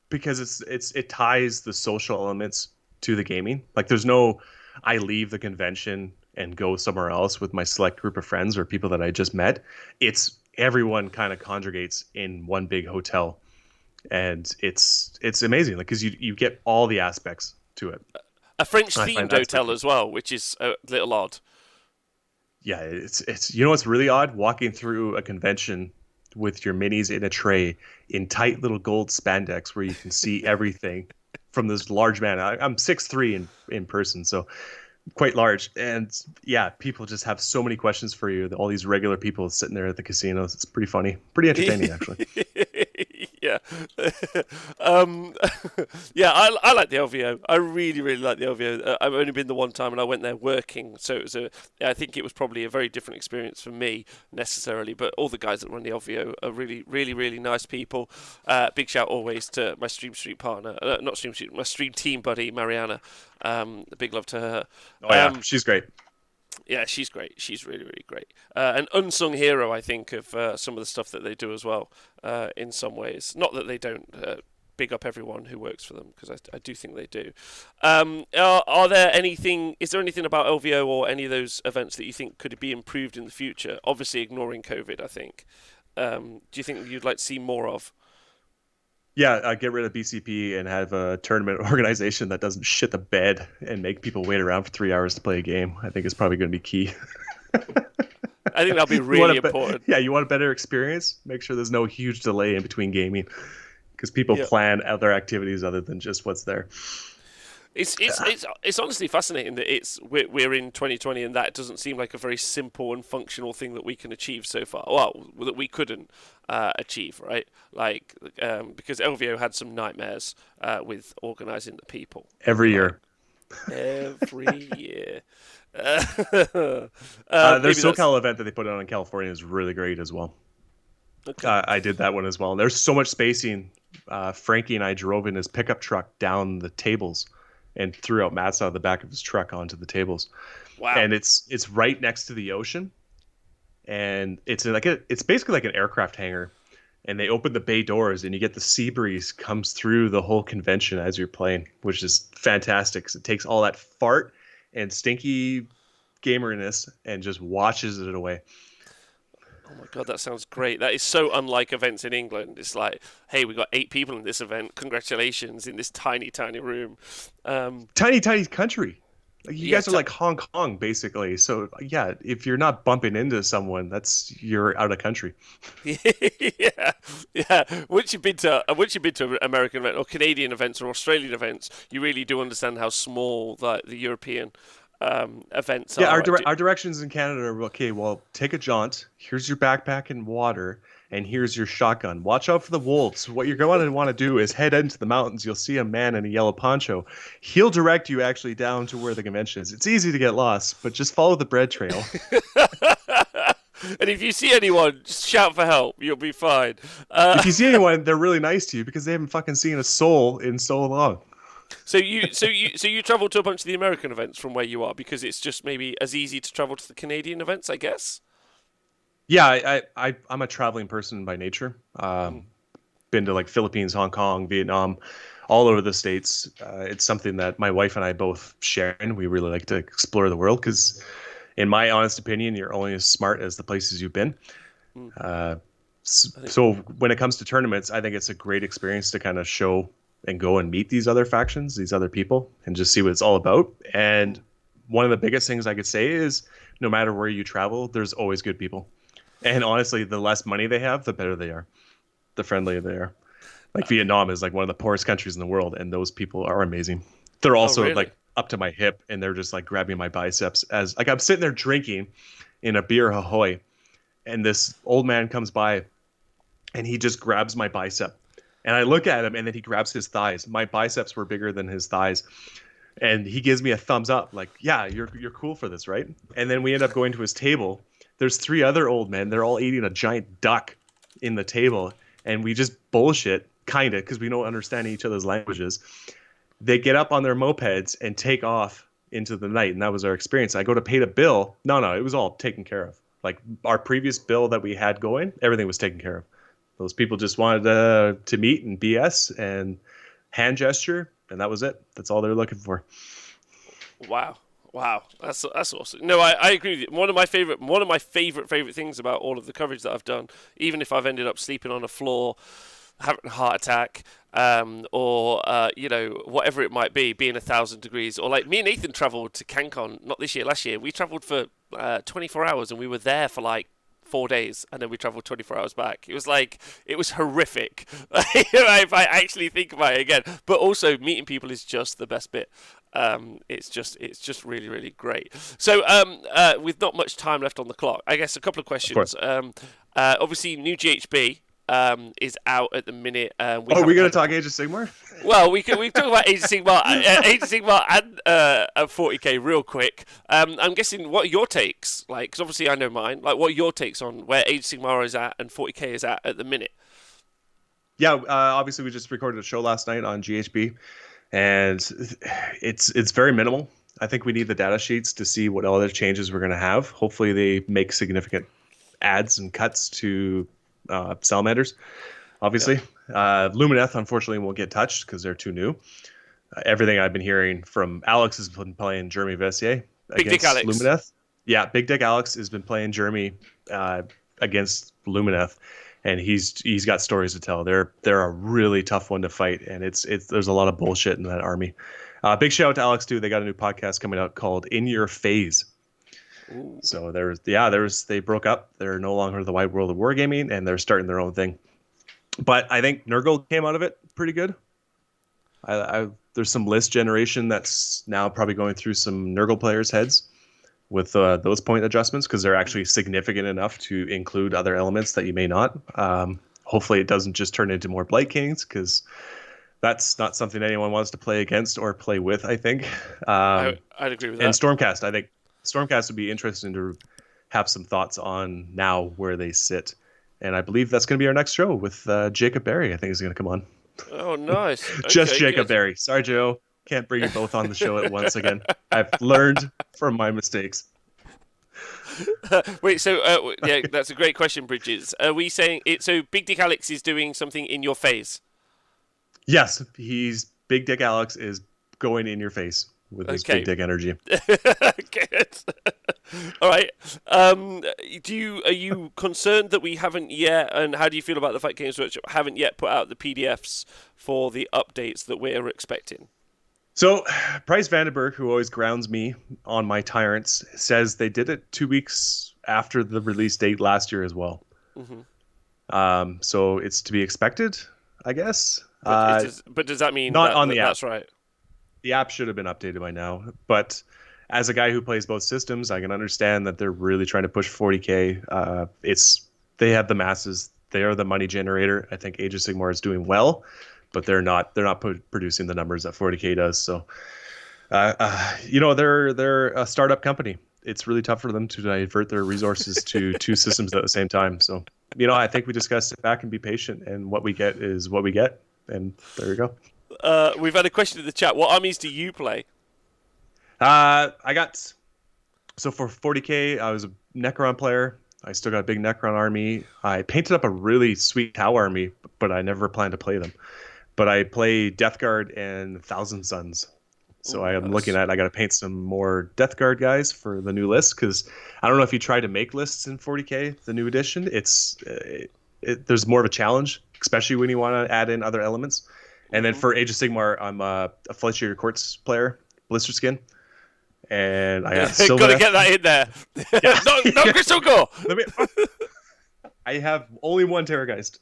because it ties the social elements to the gaming. Like there's no I leave the convention and go somewhere else with my select group of friends or people that I just met. It's everyone kind of congregates in one big hotel, and it's amazing because you get all the aspects to it. A French I find themed that's hotel as well, which is a little odd. yeah, it's you know what's really odd? Walking through a convention with your minis in a tray in tight little gold spandex where you can see everything from this large man. I'm 6'3" in person, so quite large. And yeah, people just have so many questions for you. All these regular people sitting there at the casinos. It's pretty funny, pretty entertaining actually. Yeah, Yeah. um, yeah, I like the LVO. I really, really like the LVO. I've only been the one time, and I went there working, so it was I think it was probably a very different experience for me necessarily. But all the guys that run the LVO are really, really, really nice people. Big shout always to my Stream Street partner, not Stream Street, my Stream Team buddy Mariana. Big love to her. Oh yeah, she's great. Yeah, she's great. She's really, really great. An unsung hero, I think, of some of the stuff that they do as well. In some ways, not that they don't big up everyone who works for them, because I do think they do. Are there anything? Is there anything about LVO or any of those events that you think could be improved in the future? Obviously, ignoring COVID, I think. Do you think you'd like to see more of? Yeah, get rid of BCP and have a tournament organization that doesn't shit the bed and make people wait around for 3 hours to play a game. I think is probably going to be key. I think that'll be really important. Yeah, you want a better experience? Make sure there's no huge delay in between gaming, because people Yeah. plan other activities other than just what's there. It's honestly fascinating that we're in 2020 and that doesn't seem like a very simple and functional thing that we can achieve so far. Well, that we couldn't achieve, right? Like because LVO had some nightmares with organising the people Every year. every year. Their Maybe SoCal event that they put on in California is really great as well. okay. I did that one as well. There's so much spacing. Frankie and I drove in his pickup truck down the tables and threw out mats out of the back of his truck onto the tables. Wow. And it's right next to the ocean, and it's basically like an aircraft hangar. And they open the bay doors, and you get the sea breeze comes through the whole convention as you're playing, which is fantastic. 'Cause it takes all that fart and stinky gamerness and just washes it away. Oh my god, that sounds great. That is so unlike events in England. It's like, hey, we got 8 people in this event. Congratulations, in this tiny, tiny room. Tiny country. Like you Yeah, guys are like Hong Kong, basically. So yeah, if you're not bumping into someone, you're out of country. yeah, yeah. Once you've been to American event or Canadian events or Australian events, you really do understand how small the European events Yeah, are. our directions in Canada are okay. Well, take a jaunt. Here's your backpack and water, and here's your shotgun. Watch out for the wolves. What you're going to want to do is head into the mountains. You'll see a man in a yellow poncho. He'll direct you actually down to where the convention is. It's easy to get lost, but just follow the bread trail. And if you see anyone, just shout for help. You'll be fine. If you see anyone, they're really nice to you because they haven't fucking seen a soul in so long. So you travel to a bunch of the American events from where you are because it's just maybe as easy to travel to the Canadian events, I guess. Yeah, I'm a traveling person by nature. Been to like Philippines, Hong Kong, Vietnam, all over the States. It's something that my wife and I both share, and we really like to explore the world because, in my honest opinion, you're only as smart as the places you've been. So when it comes to tournaments, I think it's a great experience to kind of show and go and meet these other factions, these other people, and just see what it's all about. And one of the biggest things I could say is no matter where you travel, there's always good people. And honestly, the less money they have, the better they are, the friendlier they are. Like Vietnam is like one of the poorest countries in the world, and those people are amazing. They're also really? like up to my hip, and they're just like grabbing my biceps as like I'm sitting there drinking in a beer Ahoy, and this old man comes by, and he just grabs my bicep. And I look at him, and then he grabs his thighs. My biceps were bigger than his thighs. And he gives me a thumbs up, like, yeah, you're cool for this, right? And then we end up going to his table. There's 3 other old men. They're all eating a giant duck in the table. And we just bullshit, kind of, because we don't understand each other's languages. They get up on their mopeds and take off into the night. And that was our experience. I go to pay the bill. No, it was all taken care of. Like, our previous bill that we had going, everything was taken care of. Those people just wanted to meet and BS and hand gesture, and that was it. That's all they're looking for. Wow, that's awesome. No, I agree with you. One of my favorite things about all of the coverage that I've done, even if I've ended up sleeping on a floor, having a heart attack, or whatever it might be, being 1,000 degrees, or like me and Nathan travelled to CanCon, not this year, last year. We travelled for 24 hours, and we were there for like 4 days, and then we travelled 24 hours back. It was horrific. If I actually think about it again, but also meeting people is just the best bit. It's just really, really great. So with not much time left on the clock, I guess a couple of questions. Of Obviously, new GHB. is out at the minute. We Oh, are we haven't going had to talk Age of Sigmar? well, we talk about Age of Sigmar, and 40k real quick. I'm guessing what are your takes, like, because obviously I know mine. Like, what are your takes on where Age of Sigmar is at and 40k is at the minute? Yeah, obviously we just recorded a show last night on GHB, and it's very minimal. I think we need the data sheets to see what other changes we're going to have. Hopefully, they make significant adds and cuts to salamanders. Yep. Obviously, Lumineth unfortunately won't get touched because they're too new. Everything I've been hearing from Alex has been playing Jeremy Vessier Big Dick against Alex. Lumineth. Yeah, Big Dick Alex has been playing Jeremy against Lumineth, and he's got stories to tell. They're a really tough one to fight, and it's there's a lot of bullshit in that army. Big shout out to Alex too. They got a new podcast coming out called In Your Phase. Ooh. So they broke up. They're no longer the wide world of wargaming, and they're starting their own thing. But I think Nurgle came out of it pretty good. There's some list generation that's now probably going through some Nurgle players' heads with those point adjustments because they're actually significant enough to include other elements that you may not. Hopefully, it doesn't just turn into more Blight Kings because that's not something anyone wants to play against or play with, I think. I'd agree with that. And Stormcast, I think Stormcast would be interesting to have some thoughts on now where they sit. And I believe that's going to be our next show with Jacob Barry. I think is going to come on. Oh, nice. Just Okay, Jacob good. Barry. Sorry, Joe. Can't bring you both on the show at once again. I've learned from my mistakes. Wait, so yeah, that's a great question, Bridges. Are we saying it? So Big Dick Alex is doing something in your phase. Yes, Big Dick Alex is going in your face with his Okay. big dick energy. Good. All right. Are you concerned that we haven't yet? And how do you feel about the fact Games Workshop haven't yet put out the PDFs for the updates that we're expecting? So, Price Vandenberg, who always grounds me on my tyrants, says they did it 2 weeks after the release date last year as well. Mm-hmm. So it's to be expected, I guess. But does that mean not that, on the app. that's right? The app should have been updated by now, but as a guy who plays both systems, I can understand that they're really trying to push 40k. They have the masses. They are the money generator. I think Age of Sigmar is doing well, but they're not producing the numbers that 40k does. So, they're a startup company. It's really tough for them to divert their resources to two systems at the same time. So, I think we just got to sit back and be patient, and what we get is what we get. And there you go. We've had a question in the chat. What armies do you play? So for 40k, I was a Necron player. I still got a big Necron army. I painted up a really sweet Tau army, but I never planned to play them. But I play Death Guard and Thousand Suns. So I am looking at, I got to paint some more Death Guard guys for the new list, because I don't know if you try to make lists in 40k, the new edition. There's more of a challenge, especially when you want to add in other elements. And then for Age of Sigmar, I'm a Fletcher Quartz player, Blister Skin. And I got Sylvaneth. Got to get that in there. Yeah. no Crystal Gore. I have only one Terrorgeist.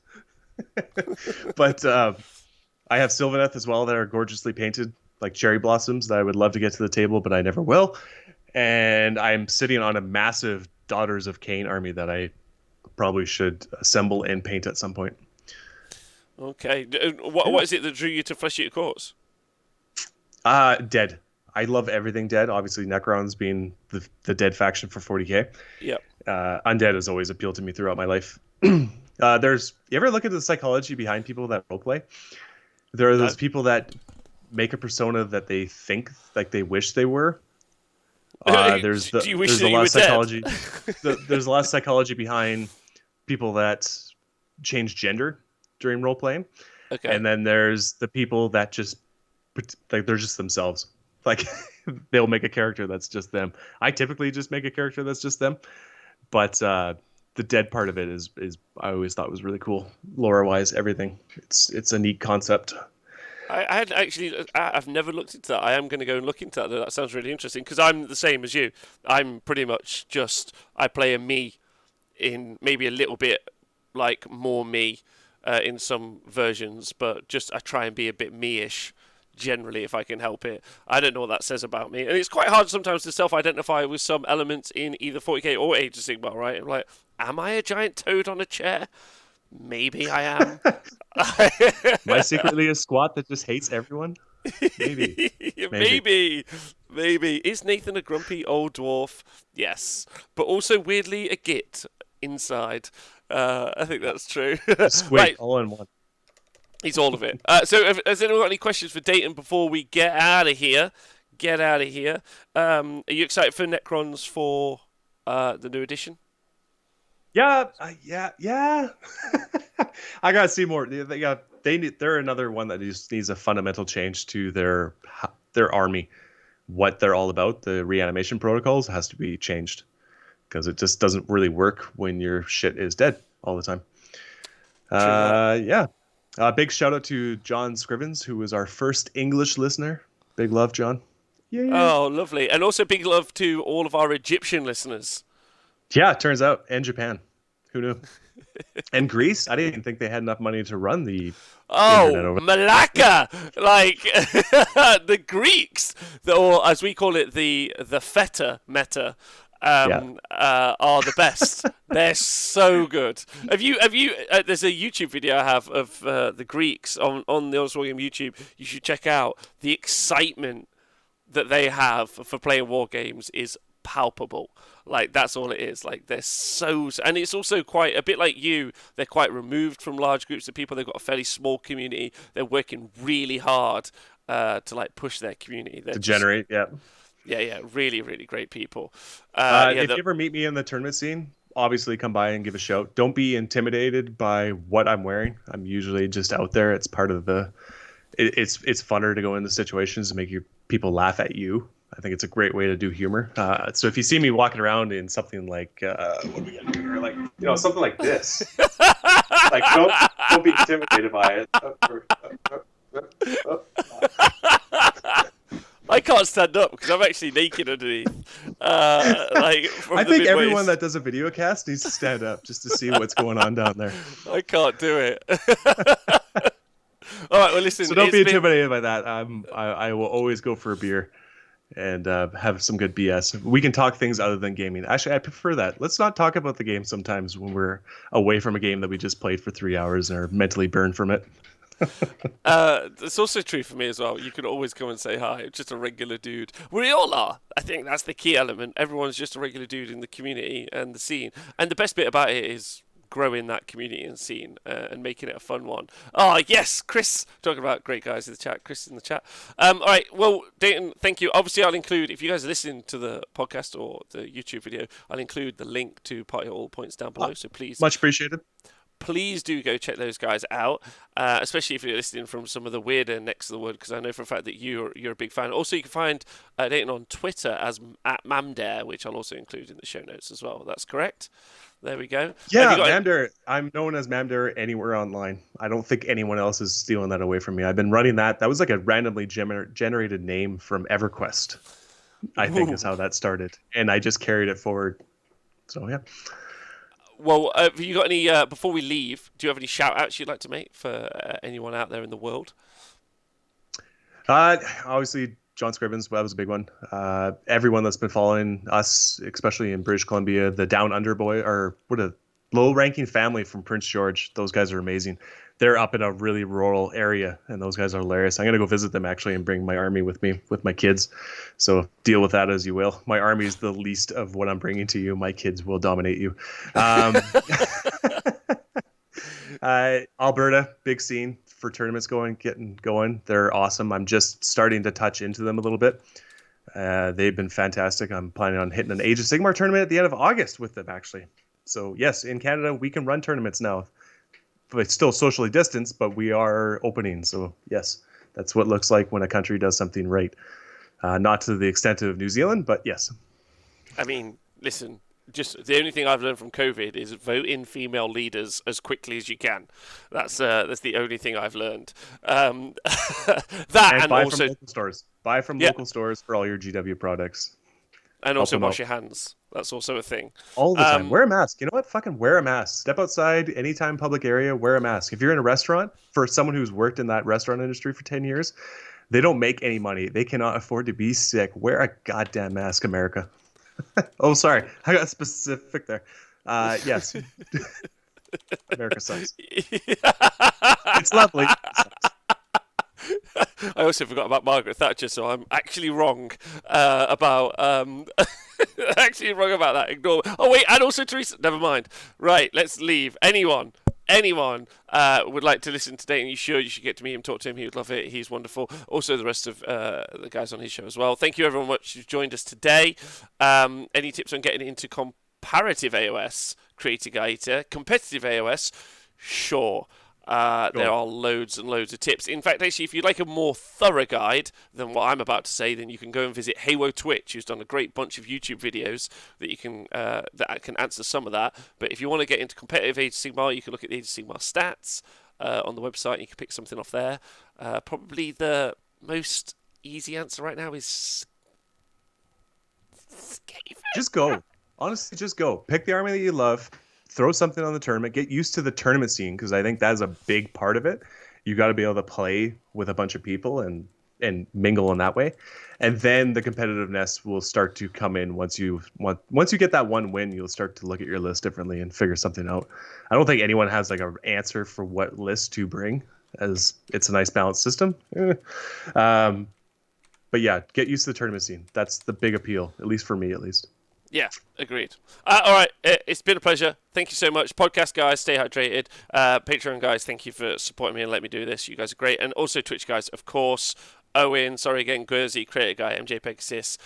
But I have Sylvaneth as well that are gorgeously painted, like cherry blossoms, that I would love to get to the table, but I never will. And I'm sitting on a massive Daughters of Cain army that I probably should assemble and paint at some point. Okay. What is it that drew you to Flesh Eater Quartz? Dead. I love everything dead. Obviously, Necrons being the dead faction for 40k. Yep. Undead has always appealed to me throughout my life. You ever look at the psychology behind people that roleplay? There are those people that make a persona that they think like they wish they were. There's a lot of psychology. There's a lot of psychology behind people that change gender during role playing. Okay. And then there's the people that just like they're just themselves. Like they'll make a character that's just them. I typically just make a character that's just them. But the dead part of it is I always thought was really cool, lore wise, everything. It's a neat concept. I've never looked into that. I am going to go and look into that. That sounds really interesting, because I'm the same as you. I'm pretty much I play a me in maybe a little bit like more me in some versions, but I try and be a bit me-ish generally if I can help it. I don't know what that says about me, and it's quite hard sometimes to self-identify with some elements in either 40k or Age of Sigmar, right? I'm like, am I a giant toad on a chair? Maybe I am. Am I secretly a squat that just hates everyone? Maybe. Maybe. Maybe. Is Nathan a grumpy old dwarf? Yes, but also weirdly a git inside. I think that's true. A squid Right, all in one. he's all of it. So, has anyone got any questions for Dayton before we get out of here? Get out of here. Are you excited for Necrons for the new edition? Yeah, yeah. I gotta see more. They're another one that just needs a fundamental change to their army. What they're all about, the reanimation protocols, has to be changed because it just doesn't really work when your shit is dead all the time. True that. Yeah. Big shout out to John Scrivens, who was our first English listener. Big love, John. Yeah. Oh, lovely. And also big love to all of our Egyptian listeners. Yeah, it turns out, and Japan. Who knew? And Greece. I didn't even think they had enough money to run the internet Oh, over. Malacca! Like the Greeks, or as we call it, the feta meta, are the best. They're so good. Have you? There's a YouTube video I have of the Greeks on the Honest Wargame YouTube. You should check out the excitement that they have for playing war games is palpable. Like that's all it is. Like they're so, and it's also quite a bit like you. They're quite removed from large groups of people. They've got a fairly small community. They're working really hard to like push their community. They're To generate, yeah. yeah, really, really great people. If you ever meet me in the tournament scene, obviously come by and give a shout. Don't be intimidated by what I'm wearing. I'm usually just out there. It's part of the. It's funner to go into situations and make your people laugh at you. I think it's a great way to do humor. So if you see me walking around in something like what are we gonna do here? Like something like this, like don't be intimidated by it. I can't stand up because I'm actually naked underneath. I think everyone that does a video cast needs to stand up just to see what's going on down there. I can't do it. All right, well, listen. So don't be intimidated by that. I will always go for a beer and have some good BS. We can talk things other than gaming. Actually, I prefer that. Let's not talk about the game sometimes when we're away from a game that we just played for 3 hours and are mentally burned from it. It's also true for me as well. You can always come and say hi. Just a regular dude. We all are. I think that's the key element. Everyone's just a regular dude in the community and the scene. And the best bit about it is growing that community and scene and making it a fun one. Oh, yes, Chris, talking about great guys in the chat. Chris in the chat. All right, well, Dayton, thank you. Obviously, I'll include, if you guys are listening to the podcast or the YouTube video, I'll include the link to Party Allpoints down below, so please. Much appreciated. Please do go check those guys out, especially if you're listening from some of the weirder necks of the wood, because I know for a fact that you're a big fan. Also, you can find Dayton on Twitter as @Mamdare, which I'll also include in the show notes as well. That's correct. There we go. Yeah, Mamdare. I'm known as Mamdare anywhere online. I don't think anyone else is stealing that away from me. I've been running that. That was like a randomly generated name from EverQuest, I think is how that started. And I just carried it forward. So, yeah. Well, have you got any, before we leave, do you have any shout-outs you'd like to make for anyone out there in the world? Obviously, John Scrivens, that was a big one. Everyone that's been following us, especially in British Columbia, the Down Under boy, or what a low-ranking family from Prince George. Those guys are amazing. They're up in a really rural area, and those guys are hilarious. I'm going to go visit them, actually, and bring my army with me, with my kids. So deal with that as you will. My army is the least of what I'm bringing to you. My kids will dominate you. Alberta, big scene for tournaments getting going. They're awesome. I'm just starting to touch into them a little bit. They've been fantastic. I'm planning on hitting an Age of Sigmar tournament at the end of August with them, actually. So, yes, in Canada, we can run tournaments now. It's still socially distanced, but we are opening. So, yes, that's what it looks like when a country does something right. Not to the extent of New Zealand, but yes. I mean, listen, just the only thing I've learned from COVID is vote in female leaders as quickly as you can. That's the only thing I've learned. And buy also from local stores. Buy from local stores for all your GW products. And also wash your hands. That's also a thing. All the time. Wear a mask. You know what? Fucking wear a mask. Step outside, anytime public area, wear a mask. If you're in a restaurant, for someone who's worked in that restaurant industry for 10 years, they don't make any money. They cannot afford to be sick. Wear a goddamn mask, America. Oh, sorry. I got specific there. Yes. America sucks. It's lovely. It sucks. I also forgot about Margaret Thatcher, so I'm actually wrong about actually wrong about that. Ignore. Oh wait, and also Teresa. Never mind. Right, let's leave. Anyone would like to listen today, and you should get to meet him, talk to him. He would love it. He's wonderful. Also, the rest of the guys on his show as well. Thank you everyone much who's joined us today. Any tips on getting into comparative AOS, Creator Guide, competitive AOS? Sure. There are loads and loads of tips. In fact, actually, if you'd like a more thorough guide than what I'm about to say, then you can go and visit Haywo Twitch, who's done a great bunch of YouTube videos that you can that can answer some of that. But if you want to get into competitive Age of Sigmar, you can look at the Age of Sigmar stats on the website. You can pick something off there. Probably the most easy answer right now is Skaven. Just go. Honestly, just go. Pick the army that you love. Throw something on the tournament. Get used to the tournament scene, because I think that is a big part of it. You got to be able to play with a bunch of people and mingle in that way, and then the competitiveness will start to come in once you get that one win. You'll start to look at your list differently and figure something out. I don't think anyone has like an answer for what list to bring, as it's a nice balanced system. But yeah, get used to the tournament scene. That's the big appeal, at least for me, at least. Yeah, agreed. All right, it's been a pleasure. Thank you so much. Podcast guys, stay hydrated. Patreon guys, thank you for supporting me and letting me do this. You guys are great. And also Twitch guys, of course. Owen, sorry again, Guernsey, Creator Guy, MJ Pegasus,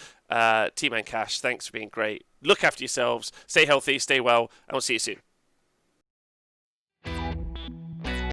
T-Man Cash, thanks for being great. Look after yourselves, stay healthy, stay well, and we'll see you soon.